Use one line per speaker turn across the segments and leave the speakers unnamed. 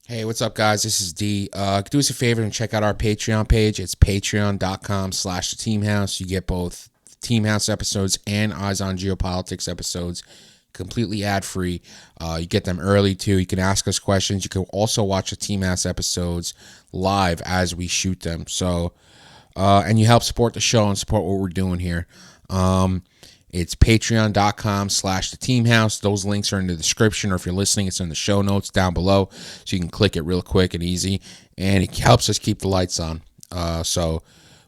Hey, what's up, guys? This is D. Do us a favor and check out our Patreon page. It's patreon.com/the Team House. You get both Team House episodes and Eyes on Geopolitics episodes completely ad free. You get them early too. You can ask us questions. You can also watch the Team House episodes live as we shoot them. And you help support the show and support what we're doing here. It's patreon.com/the Team House. Those links are in the description, or if you're listening, it's in the show notes down below. So you can click it real quick and easy. And it helps us keep the lights on. So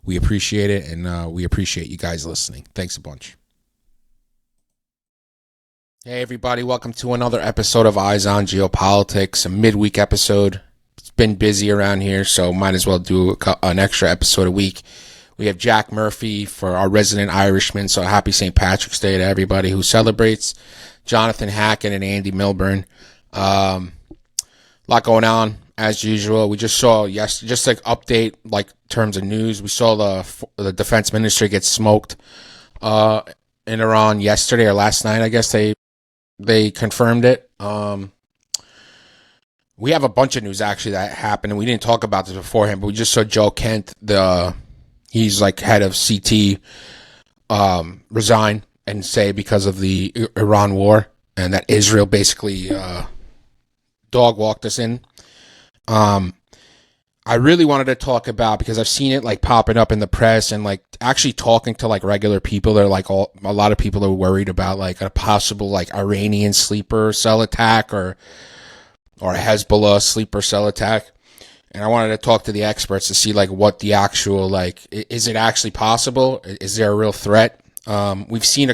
we appreciate it, and we appreciate you guys listening. Thanks a bunch. Hey, everybody. Welcome to another episode of Eyes on Geopolitics, a midweek episode. It's been busy around here, so might as well do an extra episode a week. We have Jack Murphy for our resident Irishman, so happy St. Patrick's Day to everybody who celebrates. Jonathan Hackett and Andy Milburn. A lot going on, as usual. We just saw, just like update, like terms of news, we saw the defense ministry get smoked in Iran yesterday or last night, I guess they confirmed it. We have a bunch of news, actually, that happened, and we didn't talk about this beforehand, but we just saw Joe Kent, he's like head of CT, resign and say because of the Iran war and that Israel basically dog walked us in. I really wanted to talk about, because I've seen it like popping up in the press and like actually talking to like regular people. They're like a lot of people are worried about like a possible like Iranian sleeper cell attack or a Hezbollah sleeper cell attack. And I wanted to talk to the experts to see like what the actual, like, is it actually possible? Is there a real threat? We've seen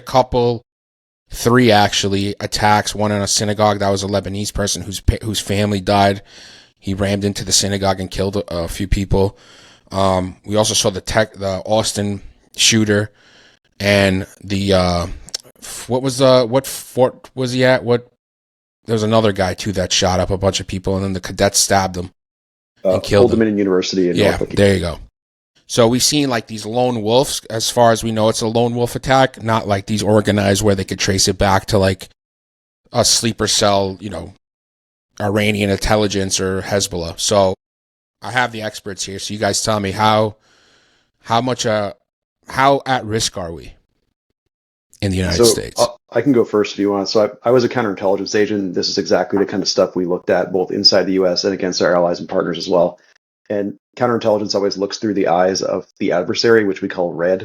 three actually attacks. One in a synagogue. That was a Lebanese person whose family died. He rammed into the synagogue and killed a few people. We also saw the Austin shooter, and what fort was he at? There was another guy too that shot up a bunch of people, and then the cadets stabbed him. And killed
Old Dominion University in
Yeah,
Norfolk.
there you go. So we've seen like these lone wolves. As far as we know, it's a lone wolf attack, not like these organized where they could trace it back to like a sleeper cell, Iranian intelligence or Hezbollah. So I have the experts here. So you guys tell me how at risk are we in the United States?
I can go first if you want. So I was a counterintelligence agent. This is exactly the kind of stuff we looked at both inside the U.S. and against our allies and partners as well. And counterintelligence always looks through the eyes of the adversary, which we call red,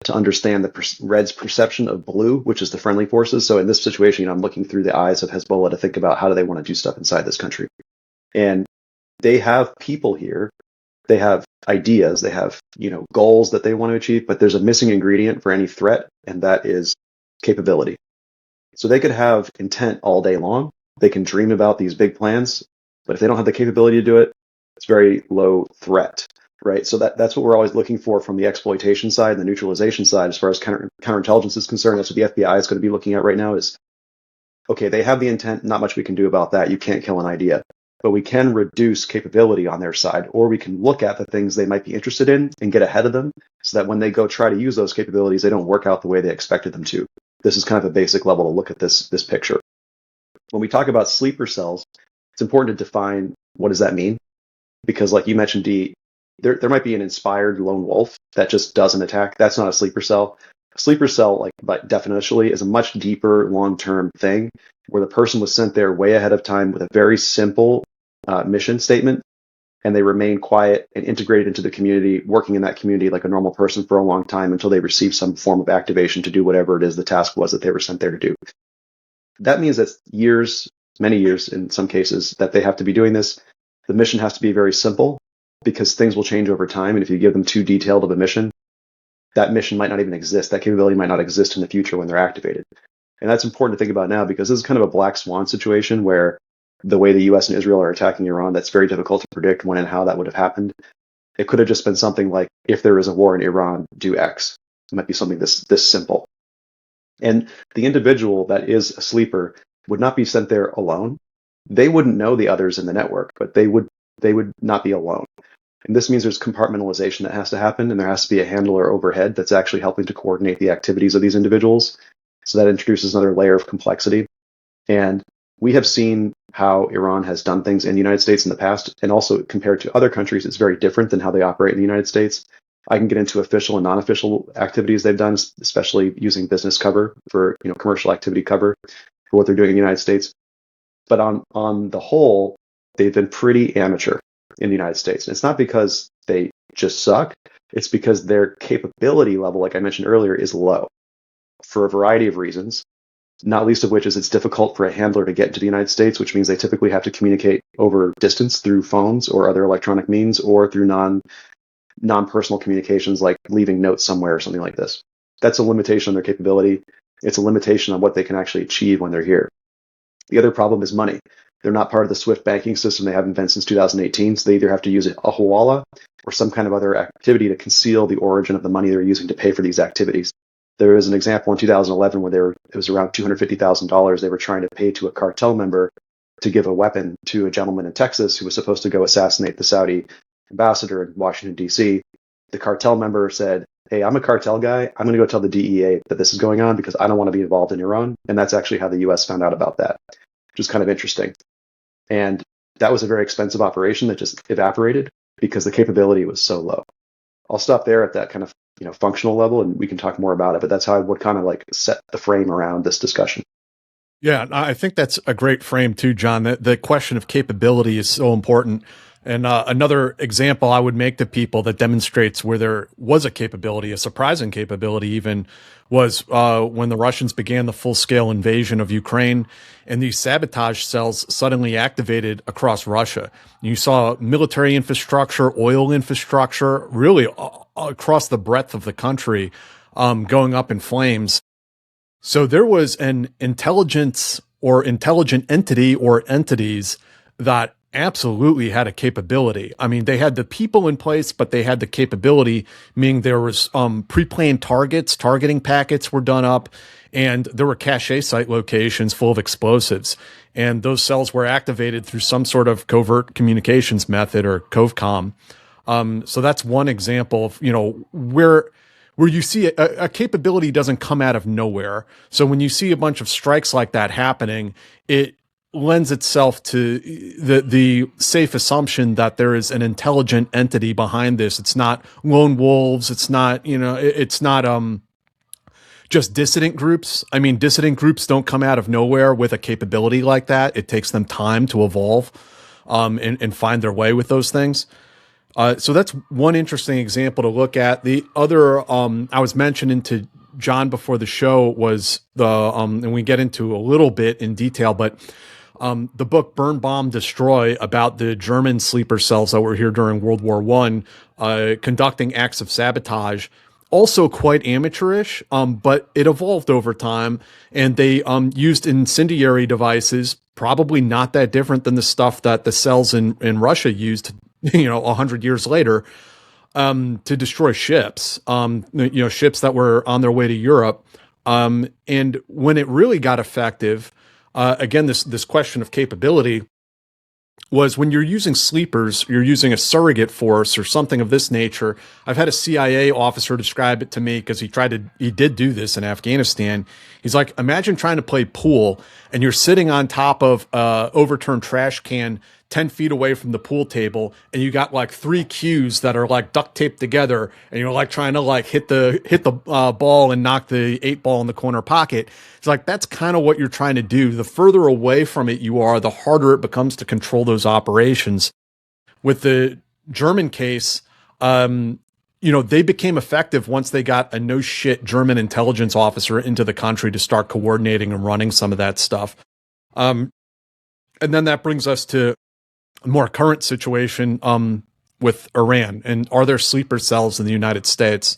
to understand the red's perception of blue, which is the friendly forces. So in this situation, I'm looking through the eyes of Hezbollah to think about how do they want to do stuff inside this country. And they have people here. They have ideas. They have, goals that they want to achieve, but there's a missing ingredient for any threat, and that is capability. So they could have intent all day long. They can dream about these big plans, but if they don't have the capability to do it, it's very low threat, right? So that's what we're always looking for from the exploitation side and the neutralization side. As far as counterintelligence is concerned, that's what the FBI is going to be looking at right now is, okay, they have the intent, not much we can do about that. You can't kill an idea, but we can reduce capability on their side, or we can look at the things they might be interested in and get ahead of them so that when they go try to use those capabilities, they don't work out the way they expected them to. This is kind of a basic level to look at this picture. When we talk about sleeper cells, it's important to define what does that mean? Because like you mentioned, D, there might be an inspired lone wolf that just doesn't attack. That's not a sleeper cell. A sleeper cell, like but definitionally, is a much deeper, long-term thing where the person was sent there way ahead of time with a very simple mission statement, and they remain quiet and integrated into the community, working in that community like a normal person for a long time until they receive some form of activation to do whatever it is the task was that they were sent there to do. That means that years, many years in some cases, that they have to be doing this. The mission has to be very simple because things will change over time. And if you give them too detailed of a mission, that mission might not even exist. That capability might not exist in the future when they're activated. And that's important to think about now because this is kind of a black swan situation where the way the US and Israel are attacking Iran, that's very difficult to predict when and how that would have happened. It could have just been something like, if there is a war in Iran, do X. It might be something this simple. And the individual that is a sleeper would not be sent there alone. They wouldn't know the others in the network, but they would not be alone. And this means there's compartmentalization that has to happen, and there has to be a handler overhead that's actually helping to coordinate the activities of these individuals. So that introduces another layer of complexity. And we have seen how Iran has done things in the United States in the past, and also compared to other countries, it's very different than how they operate in the United States. I can get into official and non-official activities they've done, especially using business cover for commercial activity cover for what they're doing in the United States. But on the whole, they've been pretty amateur in the United States. And it's not because they just suck. It's because their capability level, like I mentioned earlier, is low for a variety of reasons, not least of which is it's difficult for a handler to get into the United States, which means they typically have to communicate over distance through phones or other electronic means, or through non-personal communications like leaving notes somewhere or something like this. That's a limitation on their capability. It's a limitation on what they can actually achieve when they're here. The other problem is money. They're not part of the SWIFT banking system they haven't been since 2018, so they either have to use a hawala or some kind of other activity to conceal the origin of the money they're using to pay for these activities. There is an example in 2011 where it was around $250,000 they were trying to pay to a cartel member to give a weapon to a gentleman in Texas who was supposed to go assassinate the Saudi ambassador in Washington, D.C. The cartel member said, "Hey, I'm a cartel guy. I'm going to go tell the DEA that this is going on because I don't want to be involved in Iran." And that's actually how the U.S. found out about that, which is kind of interesting. And that was a very expensive operation that just evaporated because the capability was so low. I'll stop there at that kind of functional level, and we can talk more about it. But that's how I would kind of like set the frame around this discussion.
Yeah, I think that's a great frame too, John. The question of capability is so important. And another example I would make to people that demonstrates where there was a capability, a surprising capability even, was when the Russians began the full-scale invasion of Ukraine and these sabotage cells suddenly activated across Russia. You saw military infrastructure, oil infrastructure, really across the breadth of the country going up in flames. So there was an intelligence or intelligent entity or entities that absolutely had a capability. I mean, they had the people in place, but they had the capability, meaning there was pre-planned targeting packets were done up, and there were cache site locations full of explosives. And those cells were activated through some sort of covert communications method or CovCom. So that's one example of, where you see a capability doesn't come out of nowhere. So when you see a bunch of strikes like that happening, it lends itself to the safe assumption that there is an intelligent entity behind this. It's not lone wolves. It's not, it's not just dissident groups. I mean, dissident groups don't come out of nowhere with a capability like that. It takes them time to evolve and find their way with those things. So that's one interesting example to look at. The other I was mentioning to John before the show was and we get into a little bit in detail, but the book Burn, Bomb, Destroy about the German sleeper cells that were here during World War I, conducting acts of sabotage, also quite amateurish, but it evolved over time, and they used incendiary devices, probably not that different than the stuff that the cells in Russia used, 100 years later, to destroy ships, ships that were on their way to Europe. And when it really got effective, again, this question of capability was when you're using sleepers, you're using a surrogate force or something of this nature. I've had a CIA officer describe it to me because he did do this in Afghanistan. He's like, imagine trying to play pool and you're sitting on top of a overturned trash can 10 feet away from the pool table, and you got like 3 cues that are like duct taped together, and you're like trying to like hit the ball and knock the 8 ball in the corner pocket. It's like, that's kind of what you're trying to do. The further away from it you are, the harder it becomes to control those operations. With the German case, they became effective once they got a no shit German intelligence officer into the country to start coordinating and running some of that stuff. And then that brings us to a more current situation with Iran, and are there sleeper cells in the United States?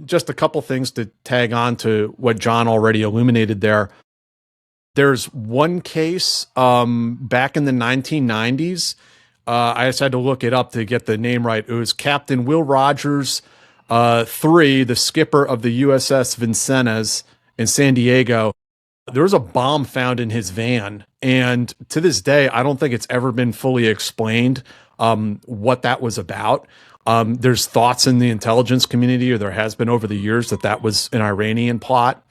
Just a couple things to tag on to what John already illuminated there. There's one case back in the 1990s. I just had to look it up to get the name right. It was Captain Will Rogers III, the skipper of the USS Vincennes in San Diego. There was a bomb found in his van, and to this day, I don't think it's ever been fully explained what that was about. There's thoughts in the intelligence community, or there has been over the years, that was an Iranian plot.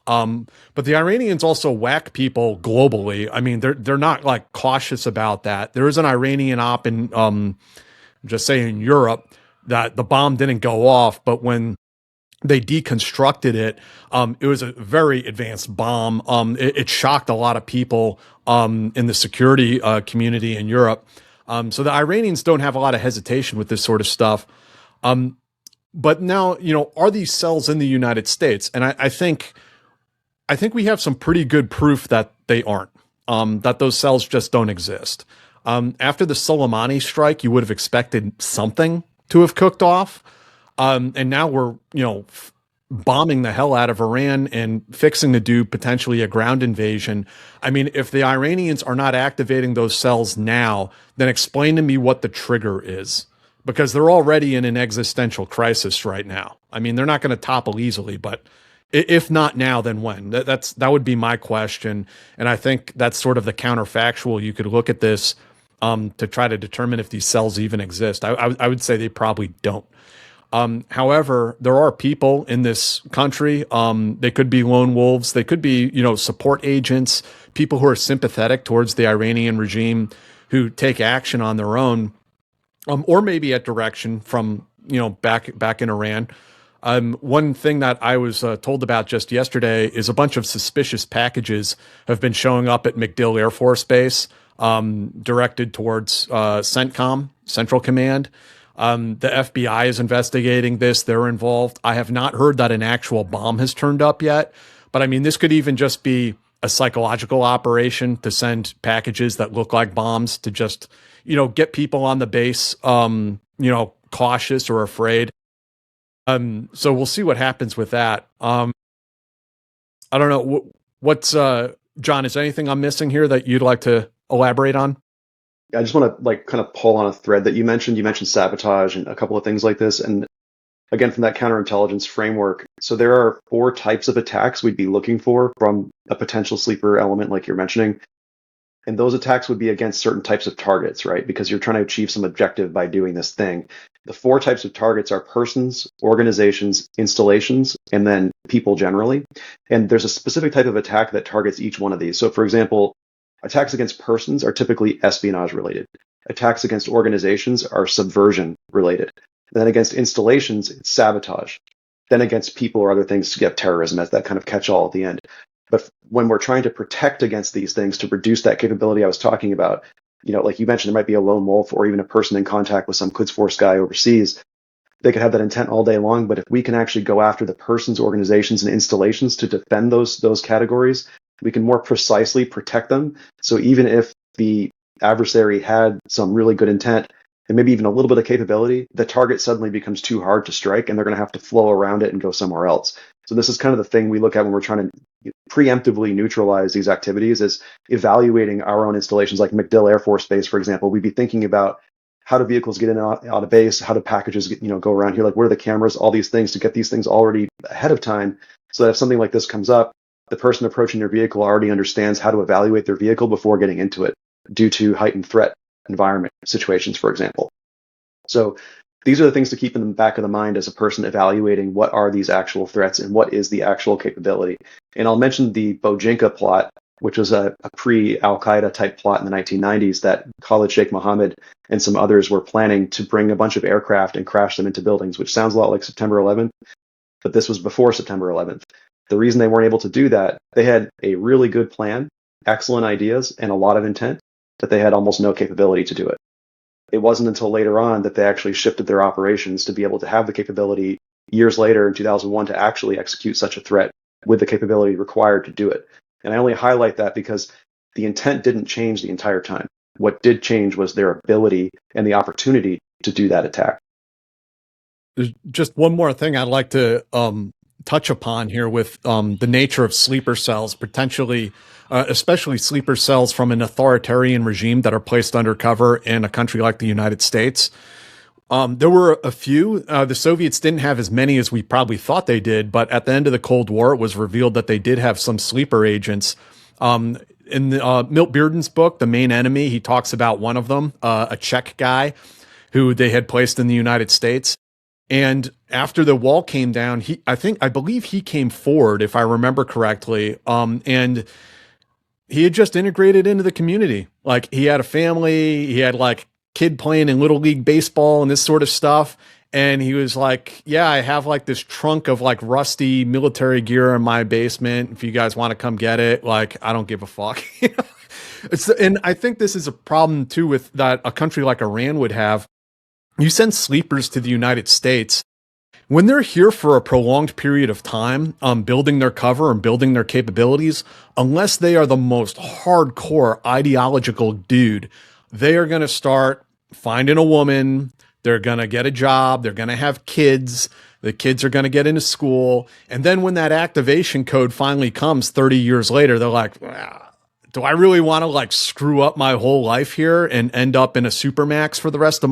But the Iranians also whack people globally. I mean, they're not like cautious about that. There is an Iranian op in just say in Europe that the bomb didn't go off, but when they deconstructed it, it was a very advanced bomb. It shocked a lot of people in the security community in Europe. So the Iranians don't have a lot of hesitation with this sort of stuff. But now, are these cells in the United States? And I think we have some pretty good proof that they aren't, that those cells just don't exist. After the Soleimani strike, you would have expected something to have cooked off. And now we're, bombing the hell out of Iran and fixing to do potentially a ground invasion. I mean, if the Iranians are not activating those cells now, then explain to me what the trigger is, because they're already in an existential crisis right now. I mean, they're not going to topple easily, but if not now, then when? That would be my question. And I think that's sort of the counterfactual. You could look at this to try to determine if these cells even exist. I would say they probably don't. However, there are people in this country. They could be lone wolves. They could be, support agents, people who are sympathetic towards the Iranian regime, who take action on their own, or maybe at direction from, back in Iran. One thing that I was told about just yesterday is a bunch of suspicious packages have been showing up at MacDill Air Force Base, directed towards CENTCOM, Central Command. The FBI is investigating this. They're involved. I have not heard that an actual bomb has turned up yet, but I mean, this could even just be a psychological operation to send packages that look like bombs to just, get people on the base, cautious or afraid. So we'll see what happens with that. I don't know what's, John, is there anything I'm missing here that you'd like to elaborate on?
I just want to kind of pull on a thread that you mentioned. You mentioned sabotage and a couple of things like this. And again, from that counterintelligence framework. So there are 4 types of attacks we'd be looking for from a potential sleeper element like you're mentioning. And those attacks would be against certain types of targets, right? Because you're trying to achieve some objective by doing this thing. The 4 types of targets are persons, organizations, installations, and then people generally. And there's a specific type of attack that targets each one of these. So for example, attacks against persons are typically espionage related. Attacks against organizations are subversion related. Then against installations, it's sabotage. Then against people or other things, you have terrorism as that kind of catch-all at the end. But when we're trying to protect against these things to reduce that capability I was talking about, like you mentioned, there might be a lone wolf or even a person in contact with some Quds Force guy overseas. They could have that intent all day long, but if we can actually go after the persons, organizations, and installations to defend those categories, we can more precisely protect them. So even if the adversary had some really good intent and maybe even a little bit of capability, the target suddenly becomes too hard to strike and they're going to have to flow around it and go somewhere else. So this is kind of the thing we look at when we're trying to preemptively neutralize these activities, is evaluating our own installations like MacDill Air Force Base, for example. We'd be thinking about how do vehicles get in and out of base? How do packages go around here? Like, where are the cameras? All these things to get these things already ahead of time so that if something like this comes up, the person approaching their vehicle already understands how to evaluate their vehicle before getting into it due to heightened threat environment situations, for example. So these are the things to keep in the back of the mind as a person evaluating what are these actual threats and what is the actual capability. And I'll mention the Bojinka plot, which was a pre-Al-Qaeda type plot in the 1990s that Khalid Sheikh Mohammed and some others were planning to bring a bunch of aircraft and crash them into buildings, which sounds a lot like September 11th, but this was before September 11th. The reason they weren't able to do that, they had a really good plan, excellent ideas, and a lot of intent, but they had almost no capability to do it. It wasn't until later on that they actually shifted their operations to be able to have the capability years later in 2001 to actually execute such a threat with the capability required to do it. And I only highlight that because the intent didn't change the entire time. What did change was their ability and the opportunity to do that attack.
There's just one more thing I'd like to touch upon here with the nature of sleeper cells, potentially, especially sleeper cells from an authoritarian regime that are placed undercover in a country like the United States. There were a few. The Soviets didn't have as many as we probably thought they did, but at the end of the Cold War, it was revealed that they did have some sleeper agents. In Milt Bearden's book, The Main Enemy, he talks about one of them, a Czech guy who they had placed in the United States. And after the wall came down, I believe he came forward, if I remember correctly. And he had just integrated into the community. Like, he had a family, he had like kid playing in little league baseball and this sort of stuff. And he was like, yeah, I have like this trunk of like rusty military gear in my basement. If you guys want to come get it, like, I don't give a fuck. And I think this is a problem too with that a country like Iran would have. You send sleepers to the United States. When they're here for a prolonged period of time, building their cover and building their capabilities, unless they are the most hardcore ideological dude, they are going to start finding a woman. They're going to get a job. They're going to have kids. The kids are going to get into school. And then when that activation code finally comes 30 years later, they're like, do I really want to like screw up my whole life here and end up in a supermax for the rest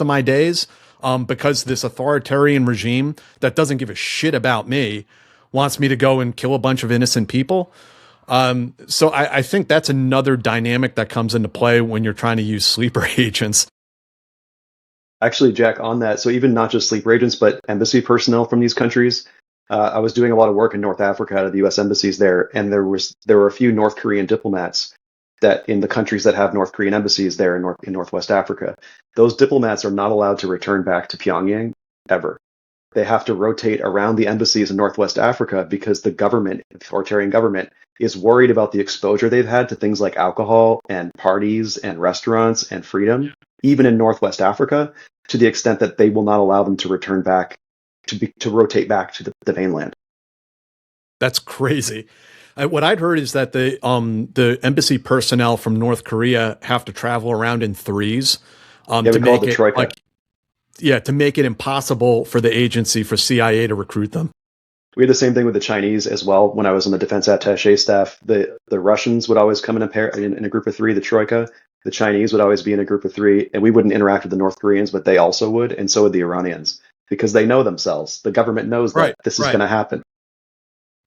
of my days? Because this authoritarian regime that doesn't give a shit about me wants me to go and kill a bunch of innocent people. So I think that's another dynamic that comes into play when you're trying to use sleeper agents.
Actually, Jack, on that, so even not just sleeper agents, but embassy personnel from these countries. I was doing a lot of work in North Africa out of the U.S. embassies there, and there were a few North Korean diplomats that in the countries that have North Korean embassies there in Northwest Africa, those diplomats are not allowed to return back to Pyongyang ever. They have to rotate around the embassies in Northwest Africa because the government, the authoritarian government, is worried about the exposure they've had to things like alcohol and parties and restaurants and freedom, even in Northwest Africa, to the extent that they will not allow them to return back to rotate back to the mainland.
That's crazy. What I'd heard is that the embassy personnel from North Korea have to travel around in threes
To make it troika.
To make it impossible for the agency, for CIA to recruit them.
We had the same thing with the Chinese as well. When I was on the defense attaché staff, the Russians would always come in a group of three, the troika. The Chinese would always be in a group of three, and we wouldn't interact with the North Koreans, but they also would, and so would the Iranians, because they know themselves. The government knows that this is going to happen.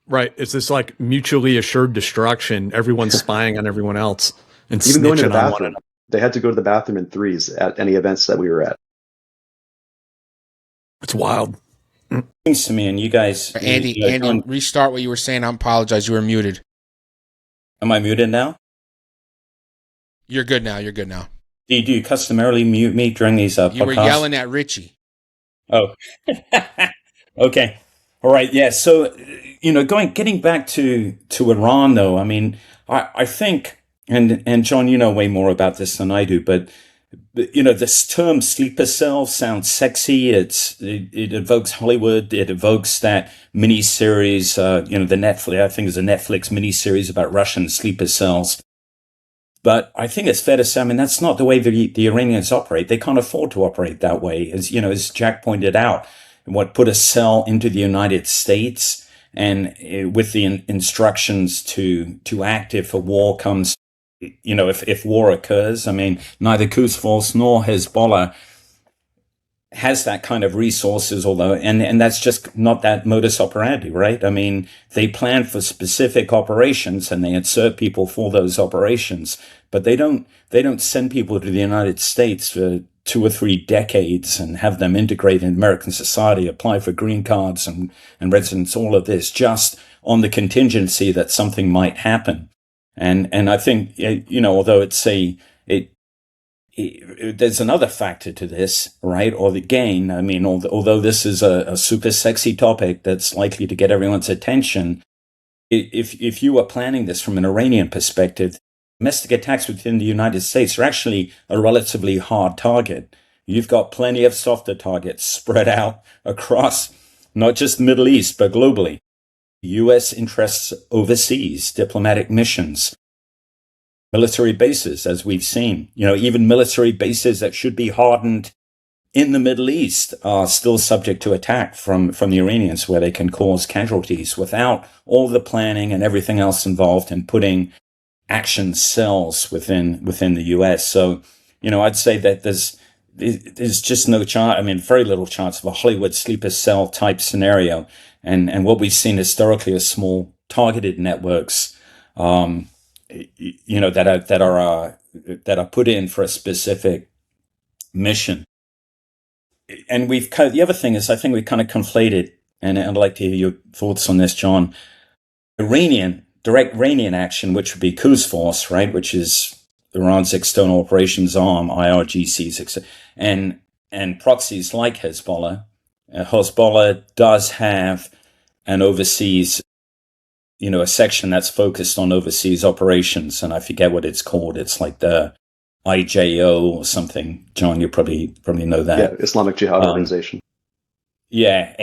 Right. It's this like mutually assured destruction. Everyone's spying on everyone else and
even going to the
snitching on one
bathroom.
another.
They had to go to the bathroom in threes at any events that we were at.
It's wild.
Thanks to me, and you guys.
Andy, restart what you were saying. I apologize. You were muted.
Am I muted now?
You're good now.
Do you customarily mute me during these podcasts?
You were yelling at Richie.
Oh, okay. All right. Yeah. So, getting back to Iran, though, I mean, I think, and John, you know way more about this than I do, but this term sleeper cell sounds sexy. It evokes Hollywood. It evokes that miniseries, the Netflix, I think it's a Netflix miniseries about Russian sleeper cells. But I think it's fair to say, I mean, that's not the way the Iranians operate. They can't afford to operate that way. As Jack pointed out, what put a cell into the United States and with the instructions to act if a war comes, if war occurs. I mean, neither Quds Force nor Hezbollah has that kind of resources, although, and that's just not that modus operandi, right? I mean, they plan for specific operations and they insert people for those operations, but they don't send people to the United States for 2 or 3 decades and have them integrate in American society, apply for green cards and residence, all of this, just on the contingency that something might happen. And I think, although there's another factor to this, right? Or again, I mean, although this is a super sexy topic that's likely to get everyone's attention, if you are planning this from an Iranian perspective, domestic attacks within the United States are actually a relatively hard target. You've got plenty of softer targets spread out across not just the Middle East, but globally. U.S. interests overseas, diplomatic missions, military bases, as we've seen, even military bases that should be hardened in the Middle East are still subject to attack from the Iranians, where they can cause casualties without all the planning and everything else involved in putting action cells within the U.S. So, I'd say that there's just no chance. I mean, very little chance of a Hollywood sleeper cell type scenario. And what we've seen historically are small targeted networks, that are put in for a specific mission. and the other thing is, I think we kind of conflated, and I'd like to hear your thoughts on this, John. Direct Iranian action, which would be Quds Force, right, which is Iran's external operations arm, IRGCs, and proxies like Hezbollah. Hezbollah does have an overseas, a section that's focused on overseas operations, and I forget what it's called. It's like the IJO or something. John, you probably know that.
Yeah, Islamic Jihad Organization.
Yeah,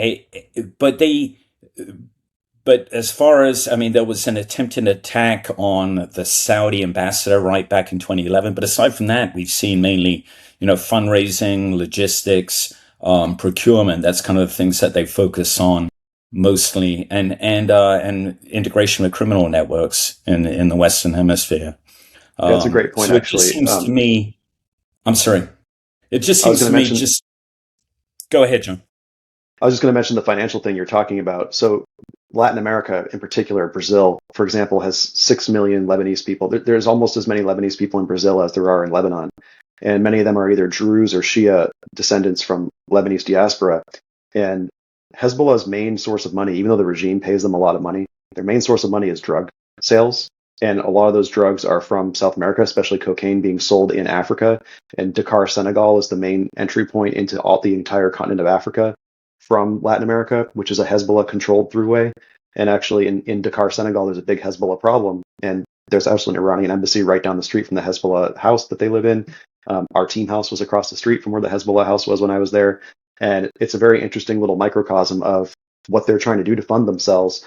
but as far as, there was an attempted attack on the Saudi ambassador right back in 2011. But aside from that, we've seen mainly, fundraising, logistics, procurement. That's kind of the things that they focus on mostly, and integration with criminal networks in the Western Hemisphere.
That's a great point.
So
actually,
it just seems to me. I'm sorry. It just seems to me. Go ahead, John.
I was just going to mention the financial thing you're talking about. So Latin America, in particular, Brazil, for example, has 6 million Lebanese people. There's almost as many Lebanese people in Brazil as there are in Lebanon. And many of them are either Druze or Shia descendants from Lebanese diaspora. And Hezbollah's main source of money, even though the regime pays them a lot of money, their main source of money is drug sales. And a lot of those drugs are from South America, especially cocaine being sold in Africa. And Dakar, Senegal is the main entry point into the entire continent of Africa from Latin America, which is a Hezbollah-controlled throughway. And actually, in Dakar, Senegal, there's a big Hezbollah problem. And there's also an Iranian embassy right down the street from the Hezbollah house that they live in. Our team house was across the street from where the Hezbollah house was when I was there. And it's a very interesting little microcosm of what they're trying to do to fund themselves.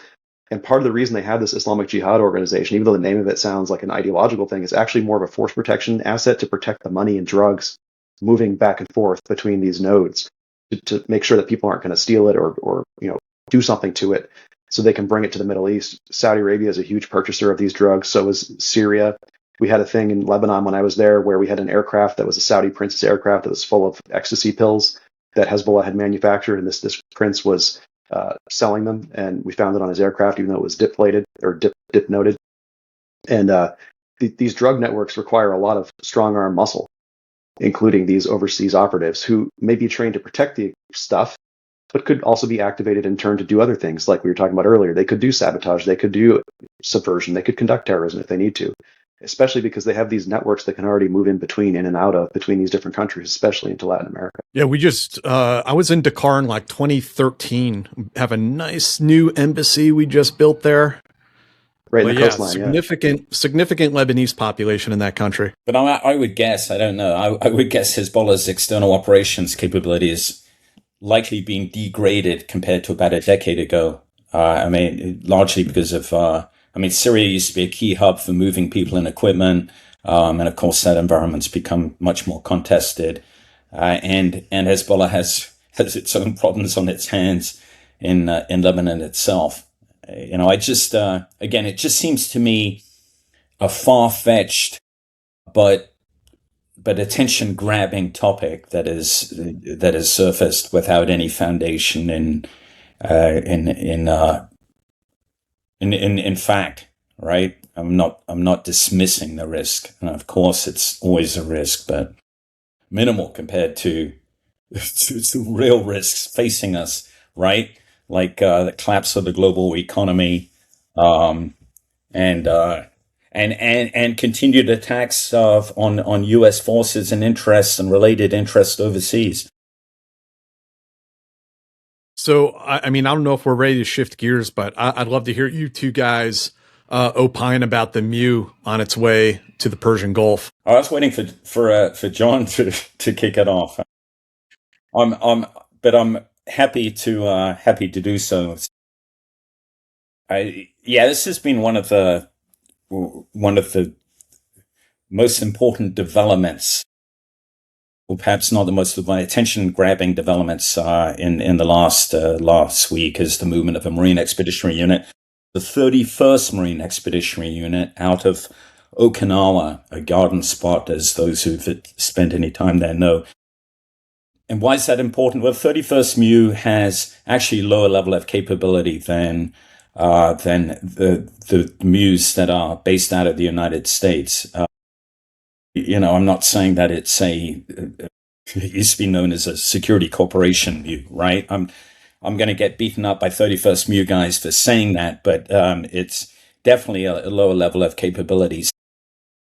And part of the reason they have this Islamic Jihad organization, even though the name of it sounds like an ideological thing, is actually more of a force protection asset to protect the money and drugs moving back and forth between these nodes to make sure that people aren't going to steal it or do something to it so they can bring it to the Middle East. Saudi Arabia is a huge purchaser of these drugs. So is Syria. We had a thing in Lebanon when I was there where we had an aircraft that was a Saudi prince's aircraft that was full of ecstasy pills that Hezbollah had manufactured, and this prince was selling them, and we found it on his aircraft, even though it was dip plated or dip noted. And these drug networks require a lot of strong arm muscle, including these overseas operatives who may be trained to protect the stuff, but could also be activated in turn to do other things, like we were talking about earlier. They could do sabotage, they could do subversion, they could conduct terrorism if they need to, especially because they have these networks that can already move in and out of between these different countries, especially into Latin America.
Yeah, we just, I was in Dakar in like 2013, have a nice new embassy we just built there.
Right in the coastline,
significant Lebanese population in that country.
But I would guess, I don't know, I would guess Hezbollah's external operations capability is likely being degraded compared to about a decade ago. Largely because of, Syria used to be a key hub for moving people and equipment. And of course, that environment's become much more contested. And Hezbollah has its own problems on its hands in Lebanon itself. It just seems to me a far-fetched but attention-grabbing topic that is surfaced without any foundation in fact, right? I'm not dismissing the risk, and of course it's always a risk, but minimal compared to real risks facing us, right? Like the collapse of the global economy, and continued attacks on U.S. forces and interests and related interests overseas.
So, I don't know if we're ready to shift gears, but I'd love to hear you two guys opine about the Mew on its way to the Persian Gulf.
I was waiting for John to kick it off. I'm happy to do so. This has been one of the most important developments, or perhaps not the most attention-grabbing developments in the last week, is the movement of a Marine Expeditionary Unit, the 31st Marine Expeditionary Unit, out of Okinawa, a garden spot, as those who've spent any time there know. And why is that important? Well, 31st MU has actually lower level of capability than the MUs that are based out of the United States. I'm not saying that it's it used to be known as a security corporation MU, right? I'm going to get beaten up by 31st MU guys for saying that, but it's definitely a lower level of capabilities.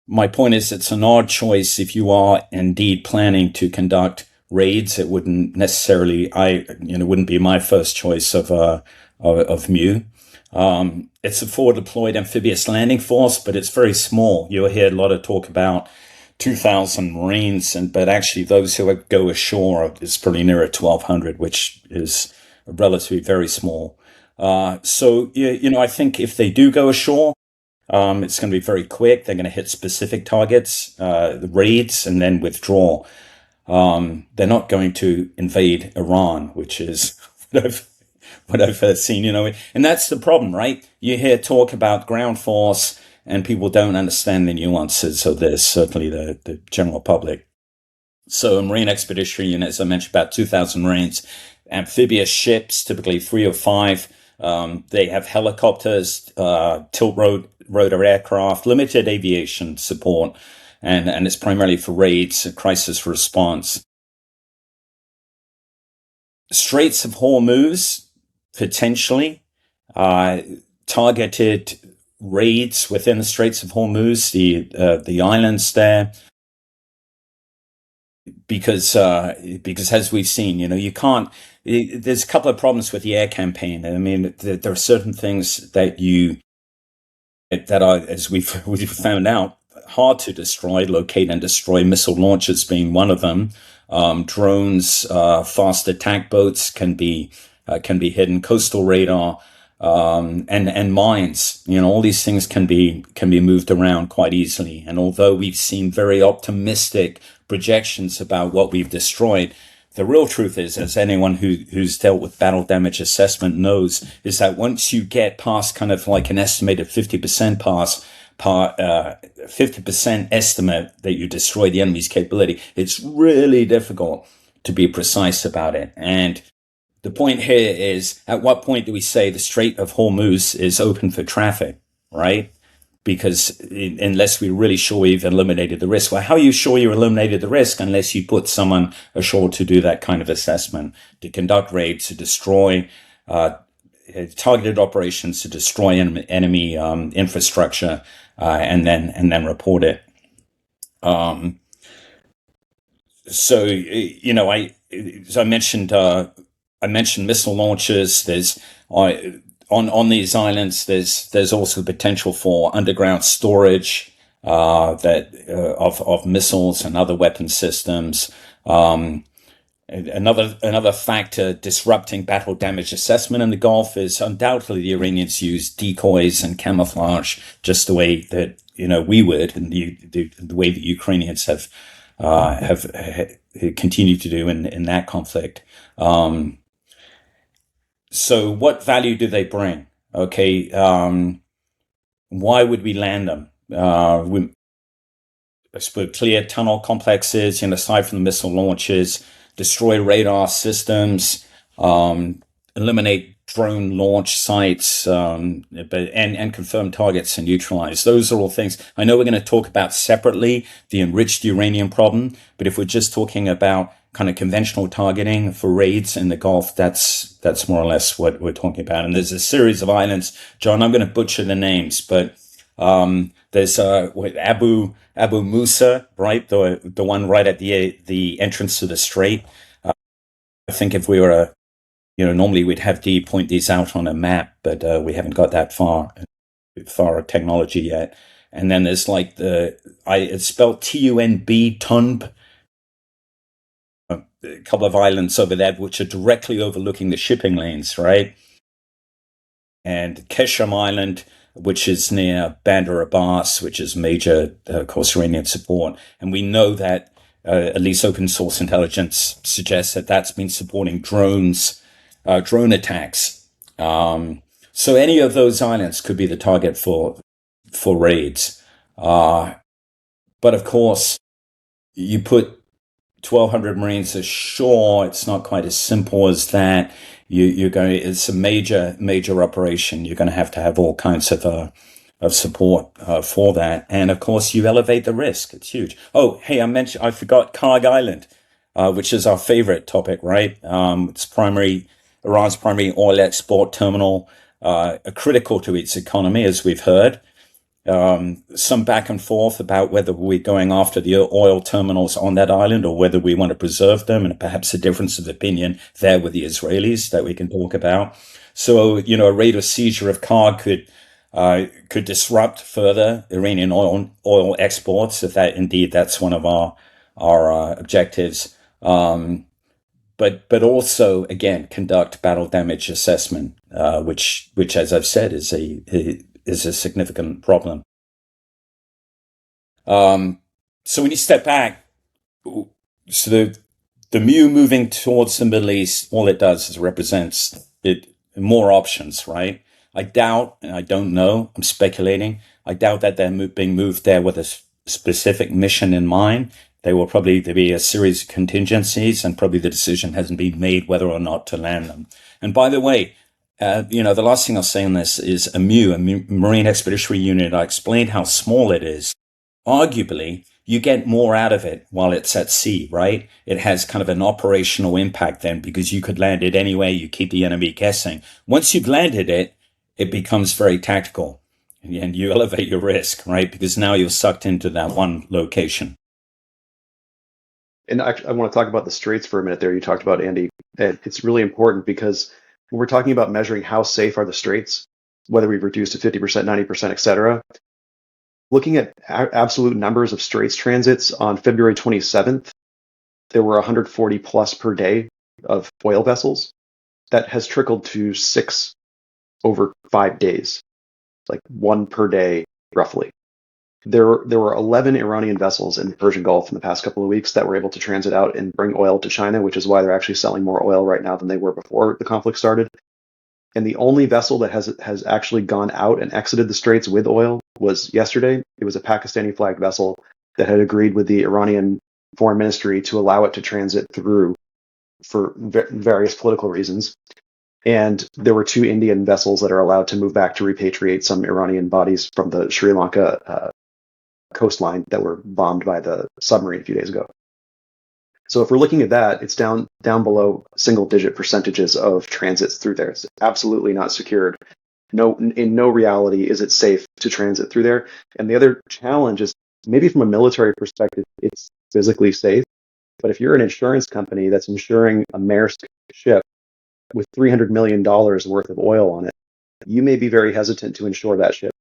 My point is, it's an odd choice if you are indeed planning to conduct raids. It wouldn't necessarily, wouldn't be my first choice of MU. It's a forward deployed amphibious landing force, but it's very small. You'll hear a lot of talk about 2,000 Marines, but actually those who go ashore is pretty near at 1,200, which is relatively very small. So I think if they do go ashore, it's going to be very quick. They're going to hit specific targets, the raids, and then withdraw. They're not going to invade Iran, which is what I've seen, and that's the problem, right? You hear talk about ground force and people don't understand the nuances of this, certainly the general public. So Marine Expeditionary Units, I mentioned about 2,000 Marines, amphibious ships, typically 3 or 5. They have helicopters, tilt rotor aircraft, limited aviation support, and it's primarily for raids, crisis response. Straits of Hormuz, potentially, targeted raids within the Straits of Hormuz, the islands there, because as we've seen, you can't. There's a couple of problems with the air campaign. I mean, there are certain things that are, as we've found out, hard to destroy, locate and destroy. Missile launchers being one of them. Drones, fast attack boats can be hidden. Coastal radar. And mines, all these things can be moved around quite easily. And although we've seen very optimistic projections about what we've destroyed, the real truth is, as anyone who's dealt with battle damage assessment knows, is that once you get past kind of like an estimated 50% 50% estimate that you destroy the enemy's capability, it's really difficult to be precise about it. And the point here is, at what point do we say the Strait of Hormuz is open for traffic, right? Because unless we're really sure we've eliminated the risk. Well, how are you sure you eliminated the risk unless you put someone ashore to do that kind of assessment, to conduct raids, to destroy targeted operations, to destroy enemy infrastructure, and then report it. I mentioned missile launchers. There's on these islands. There's also the potential for underground storage of missiles and other weapon systems. Another factor disrupting battle damage assessment in the Gulf is undoubtedly the Iranians use decoys and camouflage, just the way that we would, and the way the Ukrainians have continued to do in that conflict. So what value do they bring? Okay. Why would we land them? I suppose clear tunnel complexes, aside from the missile launches, destroy radar systems, eliminate drone launch sites, and confirm targets and neutralize. Those are all things. I know we're going to talk about separately the enriched uranium problem, but if we're just talking about kind of conventional targeting for raids in the Gulf, that's more or less what we're talking about. And there's a series of islands, John, I'm going to butcher the names, but there's Abu Musa, right? The one right at the entrance to the strait. I think if we were normally we'd have Dee point these out on a map, but we haven't got that far technology yet. And then there's like it's spelled TUNB, Tunb. A couple of islands over there which are directly overlooking the shipping lanes, right? And Kesham Island, which is near Bandar Abbas, which is major, of course, Iranian support. And we know that at least open source intelligence suggests that that's been supporting drone attacks. So any of those islands could be the target for raids. But of course, you put 1,200 Marines ashore, it's not quite as simple as that. It's a major operation. You're going to have all kinds of support for that. And of course, you elevate the risk. It's huge. Oh, hey, I forgot Karg Island. which is our favorite topic, right? Iran's primary oil export terminal, critical to its economy, as we've heard. Some back and forth about whether we're going after the oil terminals on that island or whether we want to preserve them, and perhaps a difference of opinion there with the Israelis that we can talk about. So, a raid or seizure of Karl could disrupt further Iranian oil exports, if that's one of our objectives. But also, again, conduct battle damage assessment, which as I've said is a significant problem. So when you step back, so the MU moving towards the Middle East, all it does is represents more options, right? I doubt, and I don't know, I'm speculating, I doubt that they're being moved there with a specific mission in mind. There will probably be a series of contingencies, and probably the decision hasn't been made whether or not to land them. And by the way, the last thing I'll say on this is a Marine Expeditionary Unit. I explained how small it is. Arguably, you get more out of it while it's at sea, right? It has kind of an operational impact then, because you could land it anyway. You keep the enemy guessing. Once you've landed it, it becomes very tactical, and you elevate your risk, right? Because now you're sucked into that one location.
And I want to talk about the Straits for a minute there. You talked about, Andy. It's really important because when we're talking about measuring how safe are the Straits, whether we've reduced to 50%, 90%, et cetera, looking at absolute numbers of Straits transits on February 27th, there were 140 plus per day of oil vessels. That has trickled to 6 over 5 days, like 1 per day, roughly. There were 11 Iranian vessels in the Persian Gulf in the past couple of weeks that were able to transit out and bring oil to China, which is why they're actually selling more oil right now than they were before the conflict started. And the only vessel that has actually gone out and exited the Straits with oil was yesterday. It was a Pakistani flagged vessel that had agreed with the Iranian foreign ministry to allow it to transit through for various political reasons. And there were 2 Indian vessels that are allowed to move back to repatriate some Iranian bodies from the Sri Lanka coastline that were bombed by the submarine a few days ago. So if we're looking at that, it's down below single-digit percentages of transits through there. It's absolutely not secured. In no reality is it safe to transit through there. And the other challenge is, maybe from a military perspective, it's physically safe. But if you're an insurance company that's insuring a Maersk ship with $300 million worth of oil on it, you may be very hesitant to insure that ship.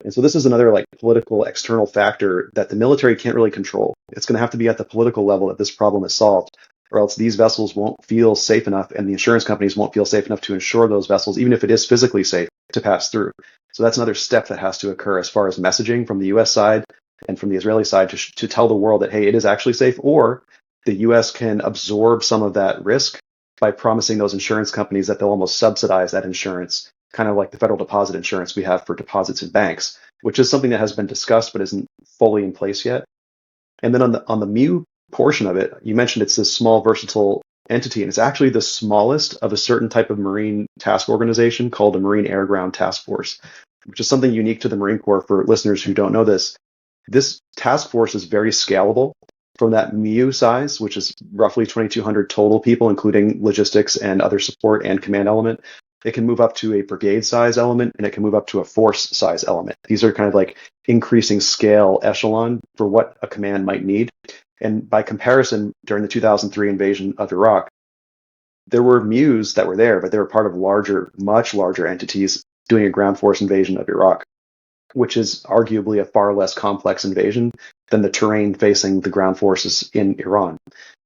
And so this is another political external factor that the military can't really control. It's going to have to be at the political level that this problem is solved, or else these vessels won't feel safe enough, and the insurance companies won't feel safe enough to insure those vessels, even if it is physically safe to pass through. So that's another step that has to occur as far as messaging from the U.S. side and from the Israeli side to tell the world that, hey, it is actually safe, or the U.S. can absorb some of that risk by promising those insurance companies that they'll almost subsidize that insurance, kind of like the federal deposit insurance we have for deposits in banks, which is something that has been discussed but isn't fully in place yet. And then on the MU portion of it, you mentioned it's this small, versatile entity, and it's actually the smallest of a certain type of Marine task organization called a Marine Air Ground Task Force, which is something unique to the Marine Corps for listeners who don't know this. This task force is very scalable. From that MU size, which is roughly 2,200 total people, including logistics and other support and command element, it can move up to a brigade size element, and it can move up to a force size element. These are kind of like increasing scale echelon for what a command might need. And by comparison, during the 2003 invasion of Iraq, there were MUs that were there, but they were part of much larger entities doing a ground force invasion of Iraq, which is arguably a far less complex invasion than the terrain facing the ground forces in Iran,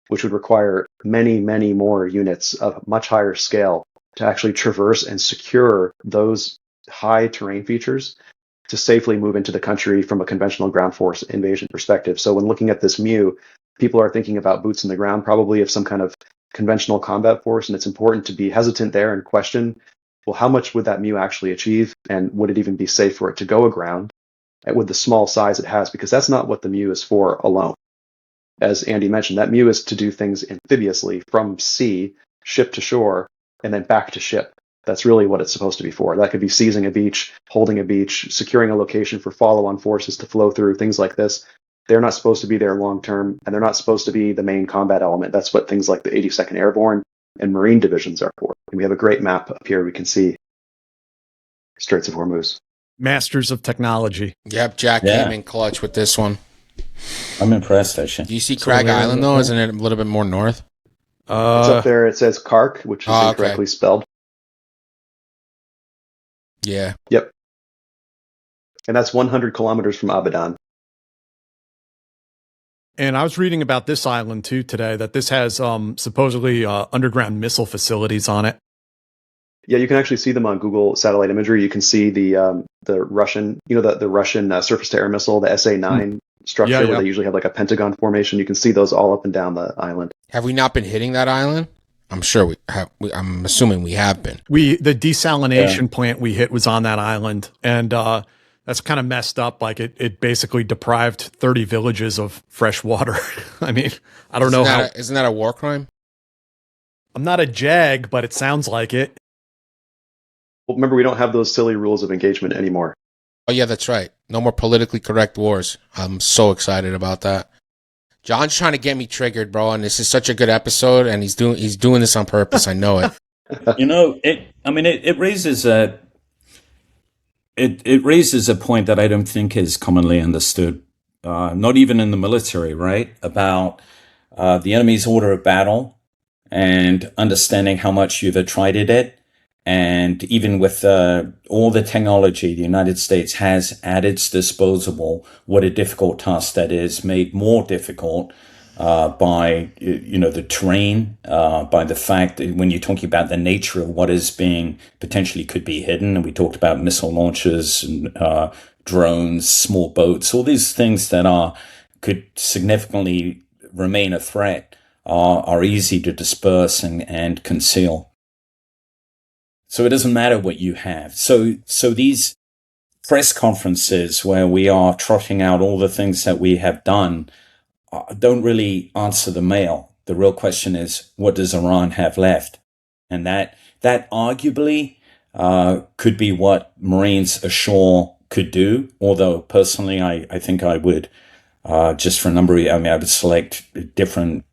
which would require many, many more units of much higher scale to actually traverse and secure those high terrain features to safely move into the country from a conventional ground force invasion perspective. So when looking at this MU, people are thinking about boots in the ground, probably of some kind of conventional combat force, and it's important to be hesitant there and question, well, how much would that MU actually achieve, and would it even be safe for it to go aground with the small size it has? Because that's not what the MU is for alone. As Andy mentioned, that MU is to do things amphibiously from sea, ship to shore, and then back to ship. That's really what it's supposed to be for. That could be seizing a beach, holding a beach, securing a location for follow-on forces to flow through, things like this. they're not supposed to be there long term, and they're not supposed to be the main combat element. That's what things like the 82nd Airborne and Marine divisions are for. And we have a great map up here. We can see Straits of Hormuz.
Masters of technology.
Yep, Jack came in clutch with this one.
I'm impressed, actually.
Do you see Crag Island, though? Isn't it a little bit more north?
It's up there. It says Kark, which is incorrectly spelled.
Yeah.
Yep. And that's 100 kilometers from Abadan.
And I was reading about this island, too, today, that this has supposedly underground missile facilities on it.
Yeah, you can actually see them on Google satellite imagery. You can see the Russian, the Russian surface-to-air missile, the SA-9 structure, where they usually have like a pentagon formation. You can see those all up and down the island.
Have we not been hitting that island? I'm sure we have. I'm assuming we have been.
The desalination plant we hit was on that island, and that's kind of messed up. Like it basically deprived 30 villages of fresh water. I mean, I don't know how.
Isn't that a war crime?
I'm not a JAG, but it sounds like it.
Well, remember, we don't have those silly rules of engagement anymore.
Oh, yeah, that's right. No more politically correct wars. I'm so excited about that. John's trying to get me triggered, bro, and this is such a good episode, and he's doing this on purpose. I know it.
It raises a point that I don't think is commonly understood, not even in the military, right? About the enemy's order of battle and understanding how much you've attrited it. And even with all the technology the United States has at its disposal, what a difficult task that is, made more difficult by the terrain, by the fact that when you're talking about the nature of what is being potentially could be hidden, and we talked about missile launchers and drones, small boats, all these things that could significantly remain a threat are easy to disperse and conceal. So it doesn't matter what you have. So these press conferences where we are trotting out all the things that we have done don't really answer the mail. The real question is, what does Iran have left? And that arguably could be what Marines ashore could do. Although personally, I think I would just for a number of, I would select different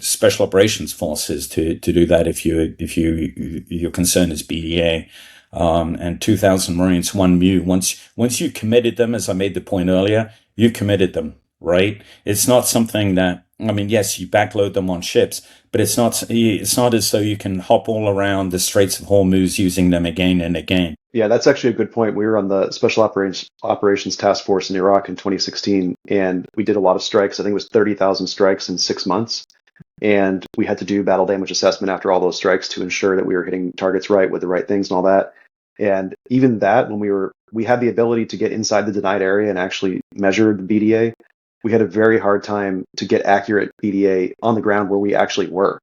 special operations forces to do that if your concern is BDA, and 2,000 Marines, one MU. Once you committed them, as I made the point earlier, you committed them, right? It's not something that, yes, you backload them on ships, but it's not as though you can hop all around the Straits of Hormuz using them again and again.
Yeah, that's actually a good point. We were on the Special Operations Task Force in Iraq in 2016, and we did a lot of strikes. I think it was 30,000 strikes in 6 months. And we had to do battle damage assessment after all those strikes to ensure that we were hitting targets right with the right things and all that. And even that, when we had the ability to get inside the denied area and actually measure the BDA, we had a very hard time to get accurate BDA on the ground where we actually were.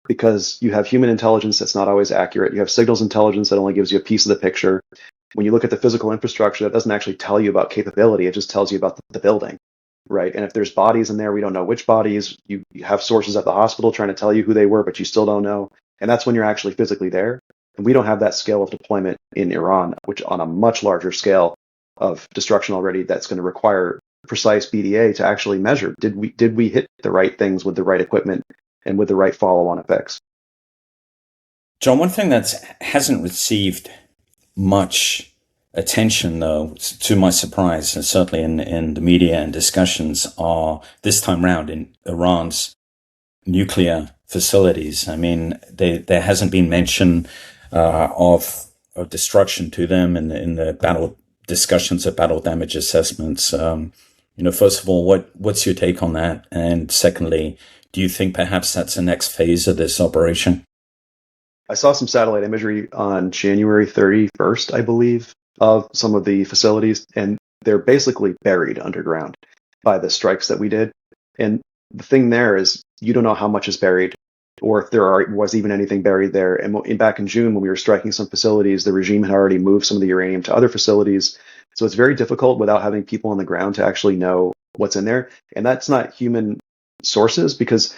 Because you have human intelligence that's not always accurate. You have signals intelligence that only gives you a piece of the picture. When you look at the physical infrastructure, that doesn't actually tell you about capability. It just tells you about the building. Right. And if there's bodies in there, we don't know which bodies. You have sources at the hospital trying to tell you who they were, but you still don't know. And that's when you're actually physically there. And we don't have that scale of deployment in Iran, which on a much larger scale of destruction already, that's going to require precise BDA to actually measure. Did we hit the right things with the right equipment and with the right follow-on effects?
John, one thing that hasn't received much attention, though, to my surprise, and certainly in the media and discussions, are this time round in Iran's nuclear facilities. There hasn't been mention of destruction to them in the battle discussions of battle damage assessments. First of all, what's your take on that? And secondly, do you think perhaps that's the next phase of this operation?
I saw some satellite imagery on January 31st, I believe, of some of the facilities, and they're basically buried underground by the strikes that we did. And the thing there is, you don't know how much is buried, or if there was even anything buried there. And back in June, when we were striking some facilities, the regime had already moved some of the uranium to other facilities. So it's very difficult without having people on the ground to actually know what's in there. And that's not human sources, because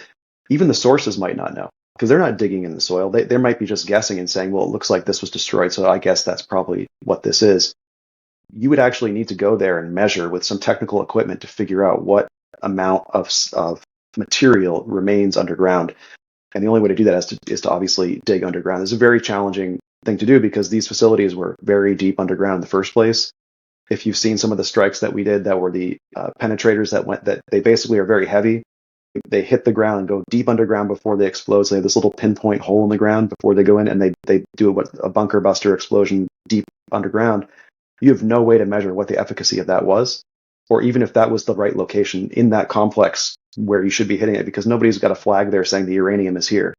even the sources might not know, because they're not digging in the soil. They might be just guessing and saying, well, it looks like this was destroyed, so I guess that's probably what this is. You would actually need to go there and measure with some technical equipment to figure out what amount of material remains underground. And the only way to do that is to obviously dig underground. It's a very challenging thing to do because these facilities were very deep underground in the first place. If you've seen some of the strikes that we did that were the penetrators that they basically are very heavy. They hit the ground and go deep underground before they explode. So they have this little pinpoint hole in the ground before they go in, and they do a bunker buster explosion deep underground. You have no way to measure what the efficacy of that was, or even if that was the right location in that complex where you should be hitting it, because nobody's got a flag there saying the uranium is here.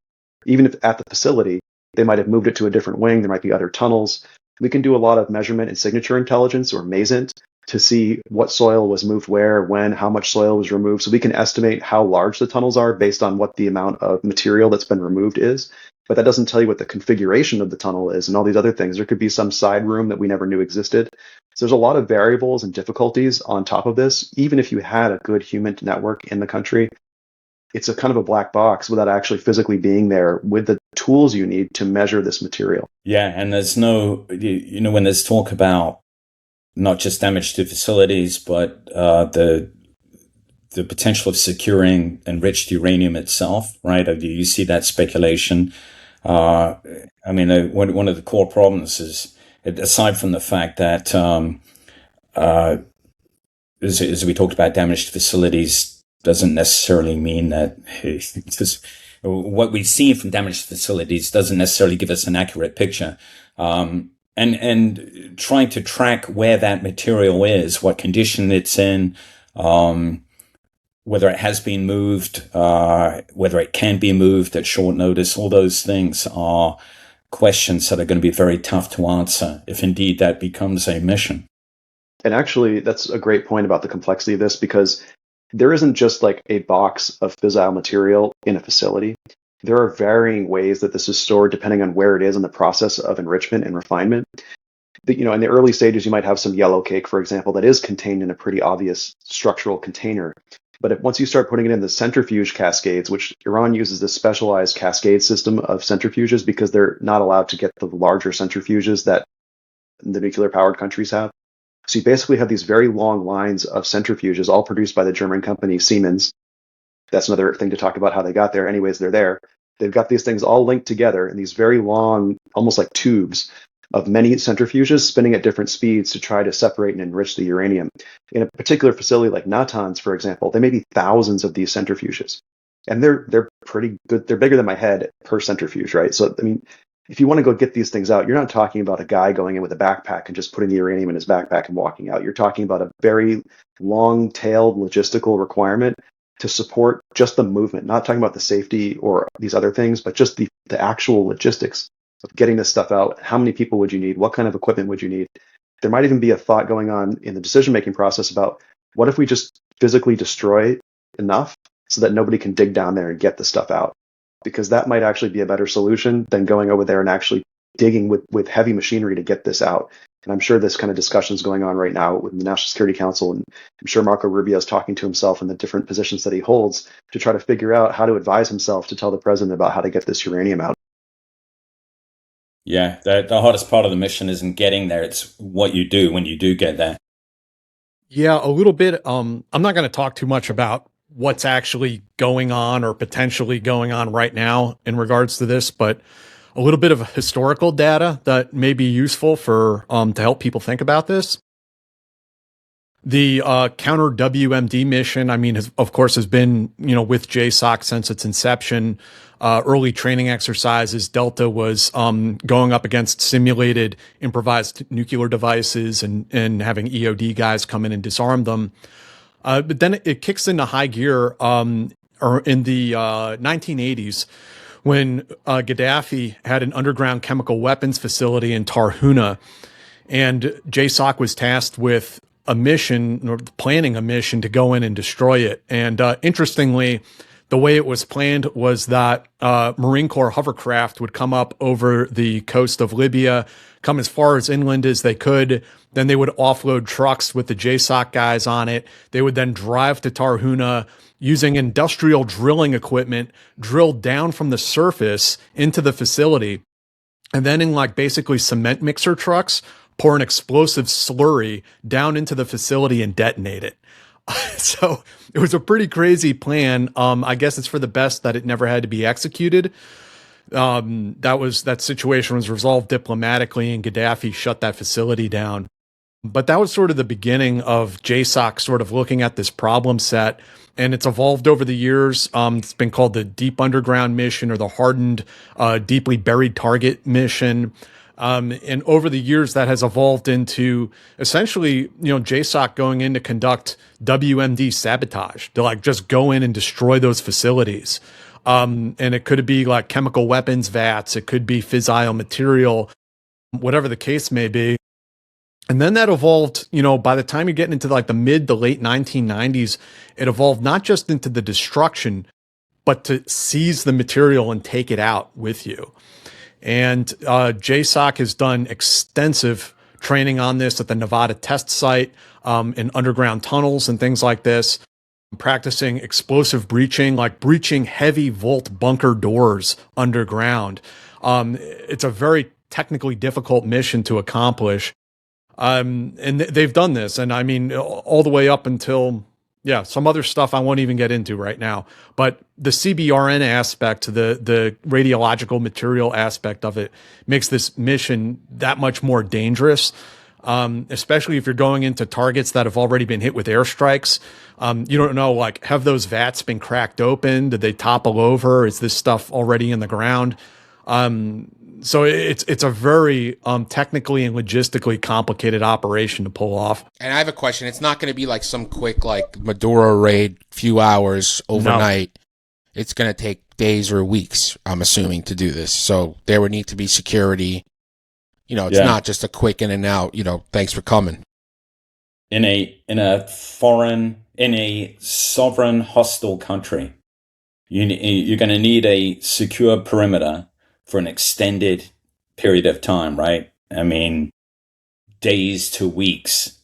Even if at the facility, they might have moved it to a different wing. There might be other tunnels. We can do a lot of measurement and signature intelligence, or MASINT, to see what soil was moved where, when, how much soil was removed. So we can estimate how large the tunnels are based on what the amount of material that's been removed is. But that doesn't tell you what the configuration of the tunnel is and all these other things. There could be some side room that we never knew existed. So there's a lot of variables and difficulties on top of this. Even if you had a good human network in the country, it's a kind of a black box without actually physically being there with the tools you need to measure this material.
Yeah, and there's no, when there's talk about not just damage to facilities, but the potential of securing enriched uranium itself, right? You see that speculation. One of the core problems is, aside from the fact that, as we talked about, damaged facilities doesn't necessarily mean that what we've seen from damaged facilities doesn't necessarily give us an accurate picture. And trying to track where that material is, what condition it's in, whether it has been moved, whether it can be moved at short notice, all those things are questions that are going to be very tough to answer if indeed that becomes a mission.
And actually, that's a great point about the complexity of this, because there isn't just like a box of fissile material in a facility. There are varying ways that this is stored depending on where it is in the process of enrichment and refinement. In the early stages, you might have some yellow cake, for example, that is contained in a pretty obvious structural container. But once you start putting it in the centrifuge cascades, which Iran uses this specialized cascade system of centrifuges because they're not allowed to get the larger centrifuges that the nuclear-powered countries have. So you basically have these very long lines of centrifuges, all produced by the German company Siemens. That's another thing to talk about how they got there. Anyways, they're there. They've got these things all linked together in these very long, almost like tubes of many centrifuges spinning at different speeds to try to separate and enrich the uranium. In a particular facility like Natanz, for example, there may be thousands of these centrifuges. And they're pretty good. They're bigger than my head per centrifuge, right? So, if you want to go get these things out, you're not talking about a guy going in with a backpack and just putting the uranium in his backpack and walking out. You're talking about a very long-tailed logistical requirement to support just the movement, not talking about the safety or these other things, but just the actual logistics of getting this stuff out. How many people would you need? What kind of equipment would you need? There might even be a thought going on in the decision-making process about what if we just physically destroy enough so that nobody can dig down there and get the stuff out? Because that might actually be a better solution than going over there and actually digging with heavy machinery to get this out. And I'm sure this kind of discussion is going on right now with the National Security Council, and I'm sure Marco Rubio is talking to himself in the different positions that he holds to try to figure out how to advise himself to tell the president about how to get this uranium out.
Yeah, the hardest part of the mission isn't getting there. It's what you do when you do get there.
Yeah, a little bit. I'm not going to talk too much about what's actually going on or potentially going on right now in regards to this, but a little bit of historical data that may be useful for to help people think about this. The counter WMD mission, of course, has been, with JSOC since its inception. Early training exercises, Delta was going up against simulated improvised nuclear devices and having EOD guys come in and disarm them. But then it kicks into high gear or in the 1980s when Gaddafi had an underground chemical weapons facility in Tarhuna, and JSOC was tasked with a mission or planning a mission to go in and destroy it. And interestingly, the way it was planned was that Marine Corps hovercraft would come up over the coast of Libya, come as far as inland as they could. Then they would offload trucks with the JSOC guys on it. They would then drive to Tarhuna using industrial drilling equipment, drill down from the surface into the facility. And then in basically cement mixer trucks, pour an explosive slurry down into the facility and detonate it. So it was a pretty crazy plan. I guess it's for the best that it never had to be executed. That situation was resolved diplomatically, and Gaddafi shut that facility down. But that was sort of the beginning of JSOC sort of looking at this problem set, and it's evolved over the years. It's been called the Deep Underground Mission or the Hardened, Deeply Buried Target Mission. And over the years, that has evolved into essentially, JSOC going in to conduct WMD sabotage, to like just go in and destroy those facilities. And it could be like chemical weapons vats, it could be fissile material, whatever the case may be. And then that evolved, by the time you're getting into like the mid to late 1990s, it evolved not just into the destruction, but to seize the material and take it out with you. And JSOC has done extensive training on this at the Nevada test site, in underground tunnels and things like this, practicing explosive breaching, like breaching heavy vault bunker doors underground. It's a very technically difficult mission to accomplish. And they've done this. And I mean, all the way up until, some other stuff I won't even get into right now. But the CBRN aspect, the radiological material aspect of it, makes this mission that much more dangerous, especially if you're going into targets that have already been hit with airstrikes. You don't know, like, have those vats been cracked open? Did they topple over? Is this stuff already in the ground? So it's a very technically and logistically complicated operation to pull off.
And I have a question. It's not going to be like some quick like Maduro raid, few hours overnight. No. It's going to take days or weeks, I'm assuming, to do this. So there would need to be security. It's not just a quick in and out. Thanks for coming.
In a sovereign hostile country, you're going to need a secure perimeter for an extended period of time, right? I mean, days to weeks.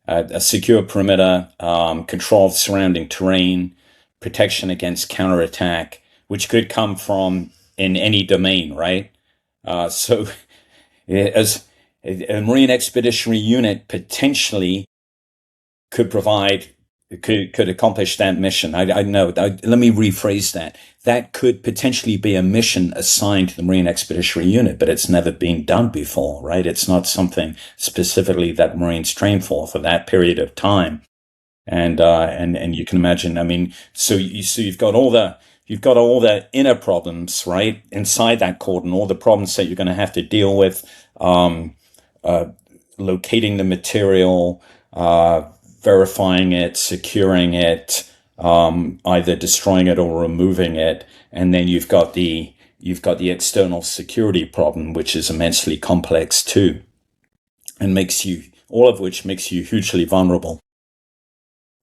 A secure perimeter, control of surrounding terrain, protection against counterattack, which could come from in any domain, right? So as a Marine Expeditionary Unit potentially could accomplish that mission. I know. Let me rephrase that. That could potentially be a mission assigned to the Marine Expeditionary Unit, but it's never been done before, right? It's not something specifically that Marines train for that period of time. And you can imagine. I mean, so you've got all the inner problems, right, inside that cordon, all the problems that you're going to have to deal with, locating the material, verifying it, securing it, either destroying it or removing it, and then you've got the external security problem, which is immensely complex too, and all of which makes you hugely vulnerable.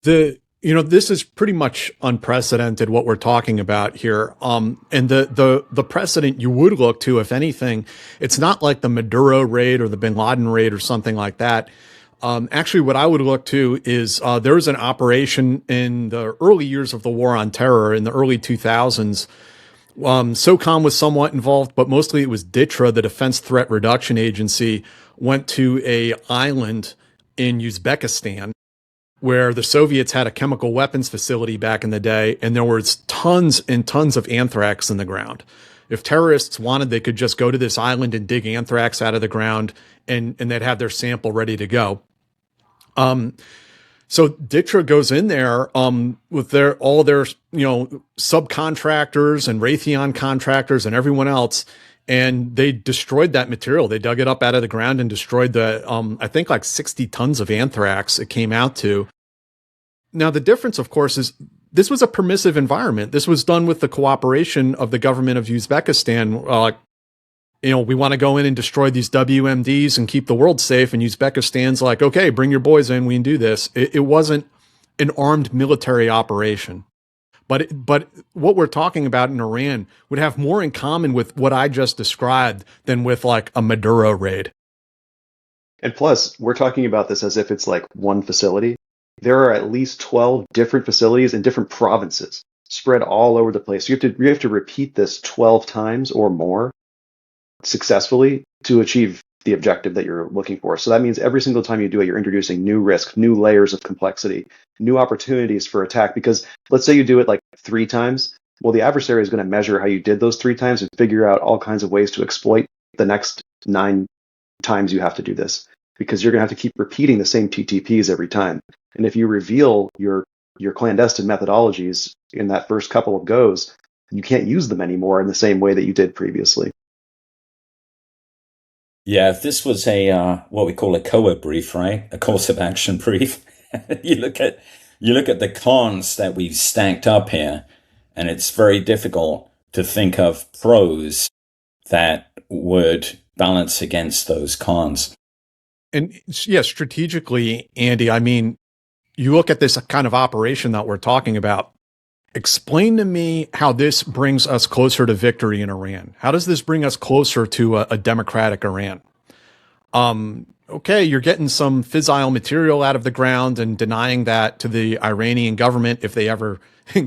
This is pretty much unprecedented what we're talking about here. And the precedent you would look to, if anything, it's not like the Maduro raid or the Bin Laden raid or something like that. Actually, what I would look to is there was an operation in the early years of the War on Terror in the early 2000s. SOCOM was somewhat involved, but mostly it was DITRA, the Defense Threat Reduction Agency, went to a island in Uzbekistan where the Soviets had a chemical weapons facility back in the day, and there was tons and tons of anthrax in the ground. If terrorists wanted, they could just go to this island and dig anthrax out of the ground, and they'd have their sample ready to go. So DITRA goes in there with all their subcontractors and Raytheon contractors and everyone else, and they destroyed that material. They dug it up out of the ground and destroyed I think like 60 tons of anthrax it came out to. Now, the difference, of course, is this was a permissive environment. This was done with the cooperation of the government of Uzbekistan. We want to go in and destroy these WMDs and keep the world safe. And Uzbekistan's like, okay, bring your boys in. We can do this. It wasn't an armed military operation. But what we're talking about in Iran would have more in common with what I just described than with like a Maduro raid.
And plus, we're talking about this as if it's like one facility. There are at least 12 different facilities in different provinces spread all over the place. You have to repeat this 12 times or more successfully to achieve the objective that you're looking for. So that means every single time you do it, you're introducing new risk, new layers of complexity, new opportunities for attack. Because let's say you do it like 3 times. Well, the adversary is going to measure how you did those 3 times and figure out all kinds of ways to exploit the next 9 times you have to do this, because you're going to have to keep repeating the same TTPs every time. And if you reveal your clandestine methodologies in that first couple of goes, you can't use them anymore in the same way that you did previously.
Yeah, if this was a what we call a COA brief, right? A course of action brief. you look at the cons that we've stacked up here, and it's very difficult to think of pros that would balance against those cons.
And yeah, strategically, Andy, I mean, you look at this kind of operation that we're talking about. Explain to me how this brings us closer to victory in Iran. How does this bring us closer to a democratic Iran? Okay, you're getting some fissile material out of the ground and denying that to the Iranian government if they ever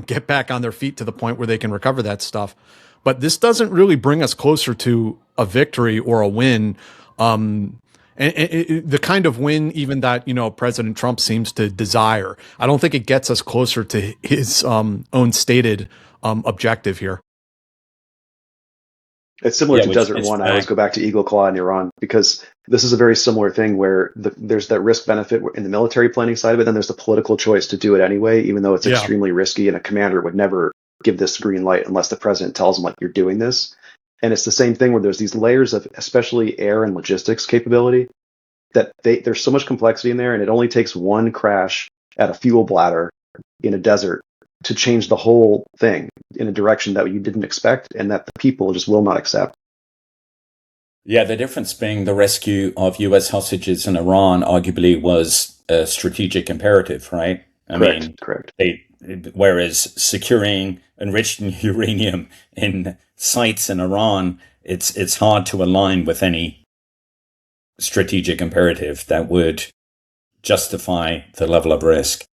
get back on their feet to the point where they can recover that stuff. But this doesn't really bring us closer to a victory or a win. And the kind of win even that, President Trump seems to desire. I don't think it gets us closer to his own stated objective here.
It's similar to Desert One. I always go back to Eagle Claw in Iran, because this is a very similar thing where there's that risk benefit in the military planning side of it. Then there's the political choice to do it anyway, even though it's extremely risky, and a commander would never give this green light unless the president tells him, like, you're doing this. And it's the same thing where there's these layers of especially air and logistics capability that there's so much complexity in there, and it only takes one crash at a fuel bladder in a desert to change the whole thing in a direction that you didn't expect and that the people just will not accept.
Yeah, the difference being the rescue of U.S. hostages in Iran arguably was a strategic imperative, right?
Correct.
Whereas securing enriched uranium in sites in Iran, it's hard to align with any strategic imperative that would justify the level of risk.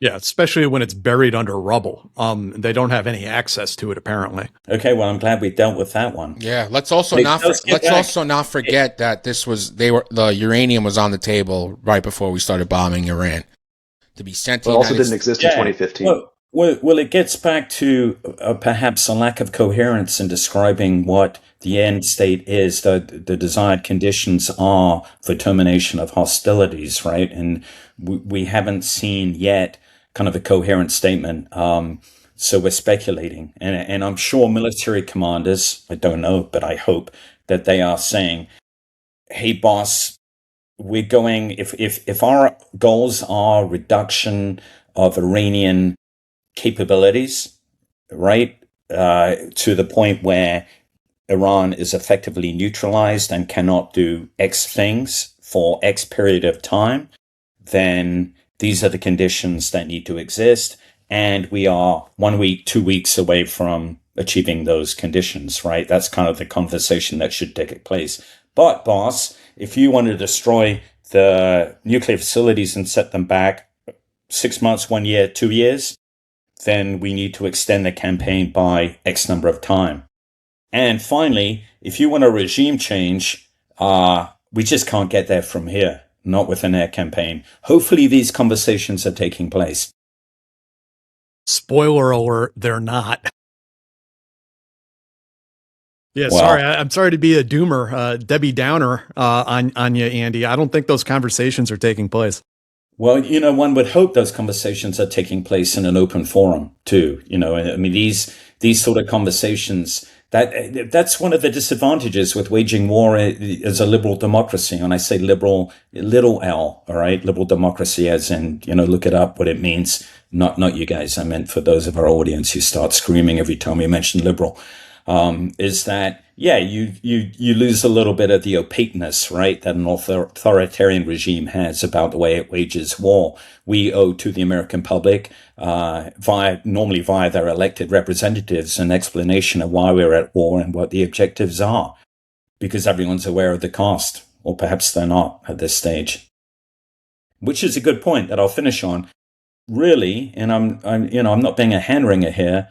Yeah, especially when it's buried under rubble. They don't have any access to it, apparently.
Okay, well, I'm glad we dealt with that one.
Yeah, let's also not forget that the uranium was on the table right before we started bombing Iran to be sent to.
It also didn't exist in 2015.
Well, it gets back to perhaps a lack of coherence in describing what the end state is, the desired conditions are for termination of hostilities, right? And we haven't seen yet kind of a coherent statement. So we're speculating. And I'm sure military commanders, I don't know, but I hope that they are saying, hey, boss, we're going, if our goals are reduction of Iranian capabilities, right, to the point where Iran is effectively neutralized and cannot do X things for X period of time, then these are the conditions that need to exist. And we are 1 week, 2 weeks away from achieving those conditions, right? That's kind of the conversation that should take place. But, boss, if you want to destroy the nuclear facilities and set them back 6 months, 1 year, 2 years, then we need to extend the campaign by X number of time. And finally, if you want a regime change, we just can't get there from here, not with an air campaign. Hopefully these conversations are taking place.
Spoiler alert, they're not. Yeah, well, sorry. I'm sorry to be a doomer, Debbie Downer on you, Andy. I don't think those conversations are taking place.
Well, one would hope those conversations are taking place in an open forum too. I mean, these sort of conversations, that's one of the disadvantages with waging war as a liberal democracy. And I say liberal, little L, all right, liberal democracy, as in, look it up, what it means. Not you guys. I meant for those of our audience who start screaming every time we mention liberal. Is that, you lose a little bit of the opaqueness, right, that an authoritarian regime has about the way it wages war. We owe to the American public, normally via their elected representatives, an explanation of why we're at war and what the objectives are, because everyone's aware of the cost, or perhaps they're not at this stage. Which is a good point that I'll finish on. Really, and I'm not being a hand-wringer here,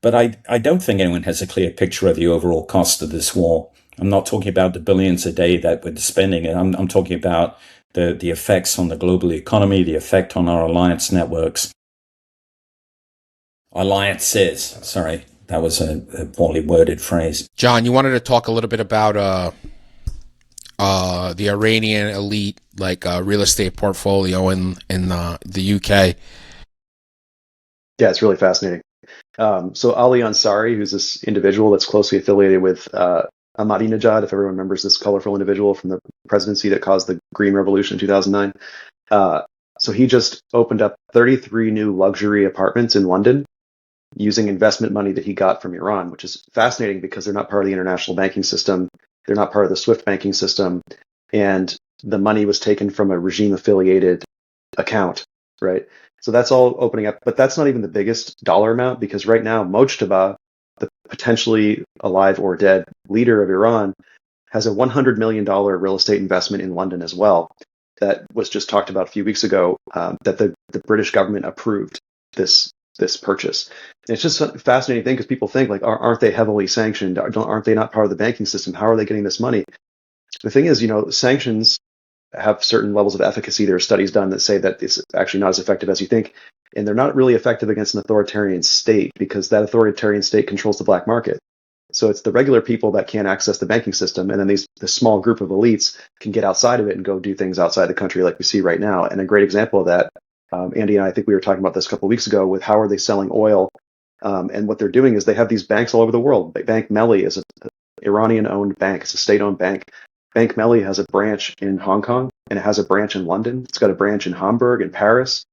but I don't think anyone has a clear picture of the overall cost of this war. I'm not talking about the billions a day that we're spending. I'm talking about the effects on the global economy, the effect on our alliance networks. Alliances. Sorry, that was a poorly worded phrase.
John, you wanted to talk a little bit about the Iranian elite, real estate portfolio in the UK.
Yeah, it's really fascinating. So Ali Ansari, who's this individual that's closely affiliated with Ahmadinejad, if everyone remembers this colorful individual from the presidency that caused the Green Revolution in 2009. So he just opened up 33 new luxury apartments in London using investment money that he got from Iran, which is fascinating because they're not part of the international banking system. They're not part of the SWIFT banking system. And the money was taken from a regime-affiliated account, right? So that's all opening up. But that's not even the biggest dollar amount, because right now, Mojtaba, the potentially alive or dead leader of Iran, has a $100 million real estate investment in London as well. That was just talked about a few weeks ago, that the British government approved this purchase. And it's just a fascinating thing because people think, aren't they heavily sanctioned? Aren't they not part of the banking system? How are they getting this money? The thing is, sanctions have certain levels of efficacy. There are studies done that say that it's actually not as effective as you think. And they're not really effective against an authoritarian state because that authoritarian state controls the black market. So it's the regular people that can't access the banking system. And then this small group of elites can get outside of it and go do things outside the country like we see right now. And a great example of that, Andy and I think we were talking about this a couple of weeks ago with how are they selling oil. And what they're doing is they have these banks all over the world. Bank Melli is an Iranian-owned bank. It's a state-owned bank. Bank Melli has a branch in Hong Kong, and it has a branch in London. It's got a branch in Hamburg and Paris.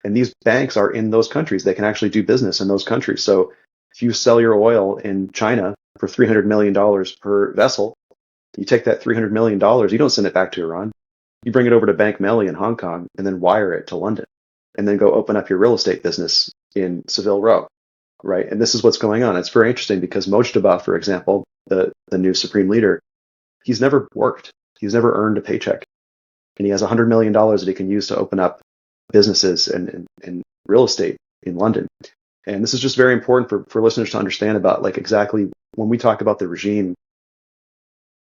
And these banks are in those countries. They can actually do business in those countries. So if you sell your oil in China for $300 million per vessel, you take that $300 million, you don't send it back to Iran. You bring it over to Bank Melli in Hong Kong and then wire it to London and then go open up your real estate business in Seville Row, right? And this is what's going on. It's very interesting because Mojtaba, for example, the new supreme leader, he's never worked. He's never earned a paycheck. And he has $100 million that he can use to open up businesses and real estate in London. And this is just very important for listeners to understand about exactly when we talk about the regime,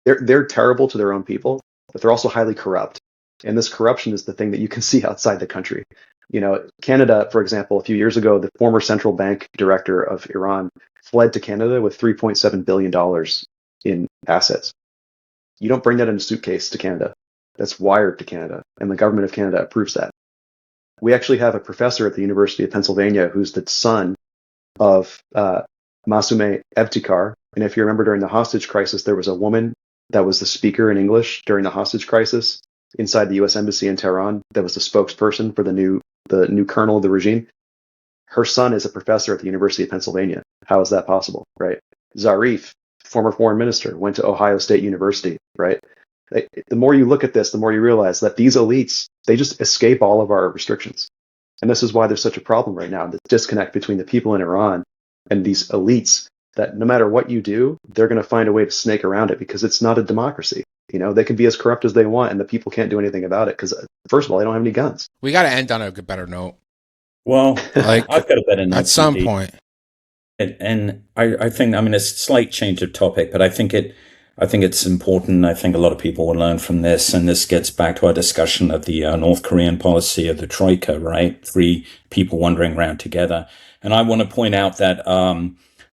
they're terrible to their own people, but they're also highly corrupt. And this corruption is the thing that you can see outside the country. Canada, for example, a few years ago, the former central bank director of Iran fled to Canada with $3.7 billion in assets. You don't bring that in a suitcase to Canada. That's wired to Canada, and the government of Canada approves that. We actually have a professor at the University of Pennsylvania who's the son of Masume Ebtekar. And if you remember, during the hostage crisis, there was a woman that was the speaker in English during the hostage crisis inside the U.S. Embassy in Tehran that was the spokesperson for the new colonel of the regime. Her son is a professor at the University of Pennsylvania. How is that possible, right? Zarif, former foreign minister, went to Ohio State University, right? The more you look at this, the more you realize that these elites, they just escape all of our restrictions. And this is why there's such a problem right now, the disconnect between the people in Iran and these elites, that no matter what you do, they're going to find a way to snake around it because it's not a democracy. They can be as corrupt as they want and the people can't do anything about it because, first of all, they don't have any guns.
We got to end on a better note.
Well, I've got a better note.
At some point.
And I think, it's a slight change of topic, but I think it's important. I think a lot of people will learn from this. And this gets back to our discussion of the North Korean policy of the Troika, right? 3 people wandering around together. And I want to point out that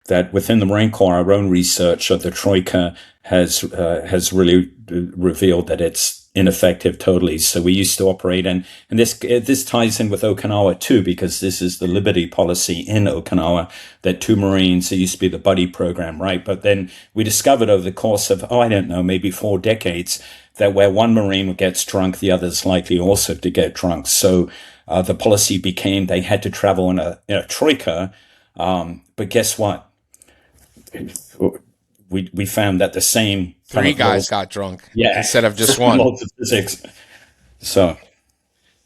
that within the Marine Corps, our own research of the Troika has really revealed that it's ineffective totally. So we used to operate, and this ties in with Okinawa too, because this is the Liberty policy in Okinawa, that 2 Marines, it used to be the buddy program, right? But then we discovered over the course of, maybe 4 decades, that where one Marine gets drunk, the other's likely also to get drunk. So the policy became they had to travel in a troika. But guess what? We found that the same
3 guys got drunk,
yeah,
instead of just one.
Physics. So,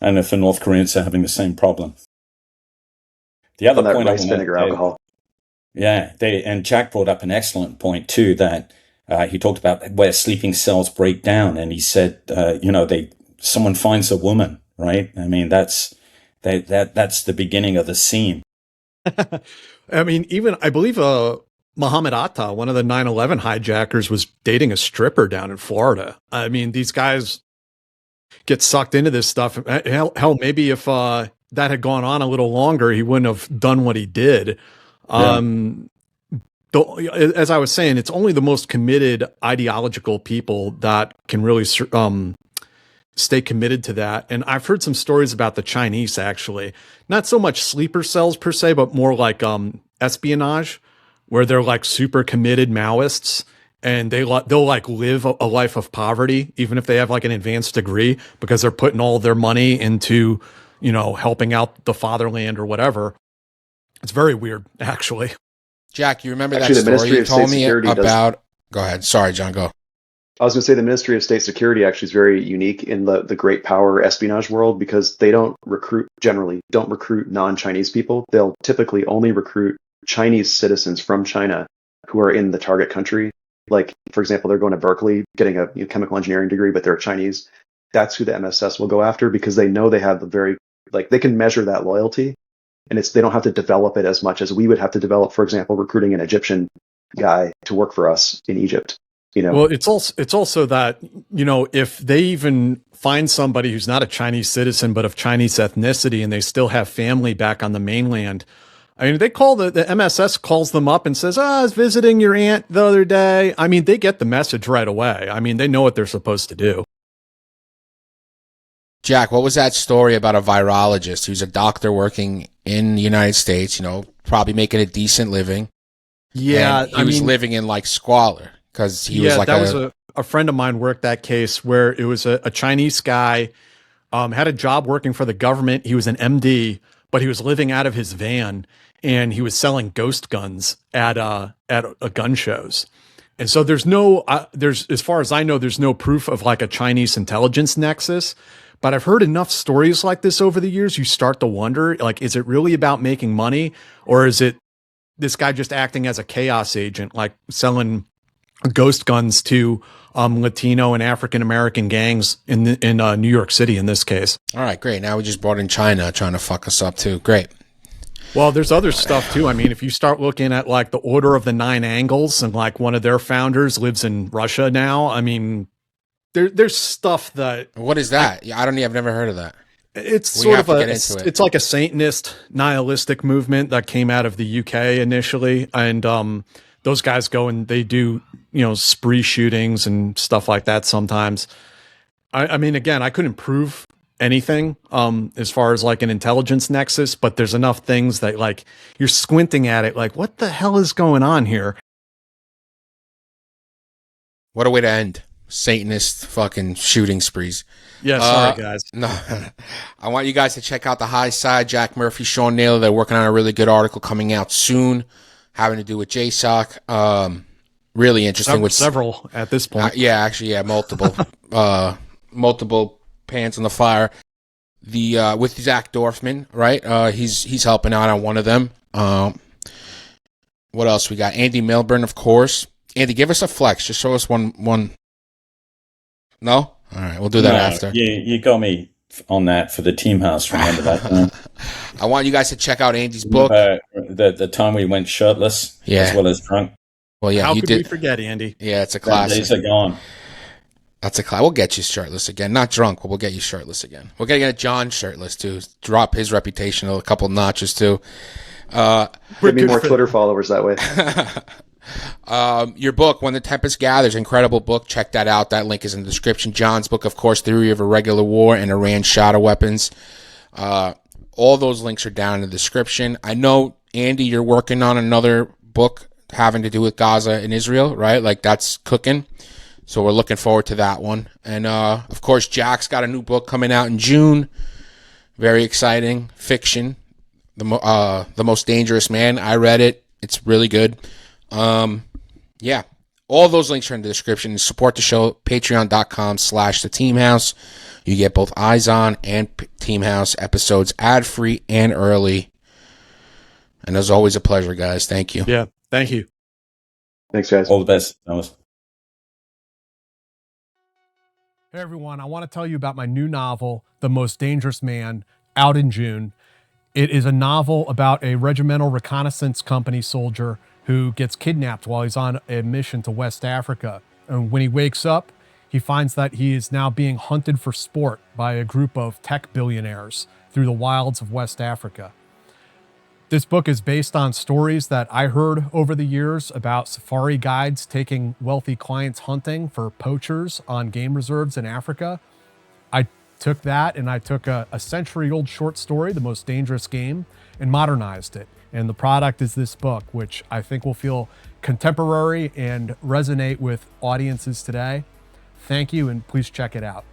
and if the North Koreans are having the same problem. The other point,
rice vinegar alcohol.
Yeah, and Jack brought up an excellent point too, that he talked about where sleeping cells break down, and he said, someone finds a woman, right? That's the beginning of the scene.
Even I believe Muhammad Atta, one of the 9/11 hijackers, was dating a stripper down in Florida. I mean, these guys get sucked into this stuff. Hell, maybe if that had gone on a little longer, he wouldn't have done what he did. As I was saying, it's only the most committed ideological people that can really stay committed to that. And I've heard some stories about the Chinese, actually, not so much sleeper cells per se, but more like espionage, where they're like super committed Maoists, and they'll like live a life of poverty, even if they have like an advanced degree, because they're putting all their money into, helping out the fatherland or whatever. It's very weird, actually.
Jack, you remember that story you told me about? Go ahead. Sorry, John, go.
I was going to say the Ministry of State Security actually is very unique in the great power espionage world, because they generally don't recruit non-Chinese people. They'll typically only recruit Chinese citizens from China who are in the target country. Like, for example, they're going to Berkeley, getting a chemical engineering degree, but they're Chinese. That's who the MSS will go after, because they know they have they can measure that loyalty, and they don't have to develop it as much as we would have to develop, for example, recruiting an Egyptian guy to work for us in Egypt.
Well, it's also that, if they even find somebody who's not a Chinese citizen, but of Chinese ethnicity, and they still have family back on the mainland, I mean, they call the MSS calls them up and says, I was visiting your aunt the other day. I mean, they get the message right away. I mean, they know what they're supposed to do.
Jack, what was that story about a virologist who's a doctor working in the United States, probably making a decent living?
Yeah.
He was living in like squalor because he was like
a friend of mine worked that case where it was a Chinese guy, had a job working for the government. He was an MD, but he was living out of his van, and he was selling ghost guns at gun shows. And so there's as far as I know, there's no proof of like a Chinese intelligence nexus. But I've heard enough stories like this over the years. You start to wonder, like, is it really about making money, or is it this guy just acting as a chaos agent, like selling ghost guns to Latino and African American gangs in New York City in this case?
All right, great. Now we just brought in China trying to fuck us up too. Great.
Well, there's other stuff too. I mean, if you start looking at like the Order of the Nine Angles, and like one of their founders lives in Russia now, I mean, there's stuff that.
What is that? I've never heard of that.
It's sort of it's like a Satanist nihilistic movement that came out of the UK initially, and those guys go and they do spree shootings and stuff like that sometimes. I mean, again, I couldn't prove anything as far as like an intelligence nexus, but there's enough things that like you're squinting at it like, what the hell is going on here?
What a way to end. Satanist fucking shooting sprees.
Yeah, sorry guys.
No, I want you guys to check out The High Side. Jack Murphy, Sean Naylor. They're working on a really good article coming out soon, having to do with JSOC. Really interesting. With
several at this point.
Multiple, multiple pans on the fire. The with Zach Dorfman, right? He's helping out on one of them. What else we got? Andy Milburn, of course. Andy, give us a flex. Just show us one. No? All right, we'll do that after.
You got me on that for the Team House. Remember that?
I want you guys to check out Andy's book.
The time we went shirtless as well as drunk.
Well, yeah,
how could we forget, Andy?
Yeah, it's a classic.
Days are gone.
That's a classic. We'll get you shirtless again. Not drunk, but we'll get you shirtless again. We're going to get John shirtless, too. Drop his reputation a couple notches, too.
Give me more Twitter followers that way.
Your book, When the Tempest Gathers, incredible book. Check that out. That link is in the description. John's book, of course, Theory of Irregular War and Iran's Shadow Weapons. All those links are down in the description. I know, Andy, you're working on another book having to do with Gaza and Israel, right? Like, that's cooking. So we're looking forward to that one. And, of course, Jack's got a new book coming out in June. Very exciting. Fiction. The Most Dangerous Man. I read it. It's really good. Yeah. All those links are in the description. Support the show, patreon.com/theteamhouse. You get both Eyes On and Team House episodes ad-free and early. And as always, a pleasure, guys. Thank you.
Yeah. Thank you.
Thanks, guys.
All the best.
Hey, everyone. I want to tell you about my new novel, The Most Dangerous Man, out in June. It is a novel about a regimental reconnaissance company soldier who
who gets kidnapped while he's on a mission to West Africa. And when he wakes up, he finds that he is now being hunted for sport by a group of tech billionaires through the wilds of West Africa. This book is based on stories that I heard over the years about safari guides taking wealthy clients hunting for poachers on game reserves in Africa. I took that and I took a century-old short story, The Most Dangerous Game, and modernized it. And the product is this book, which I think will feel contemporary and resonate with audiences today. Thank you, and please check it out.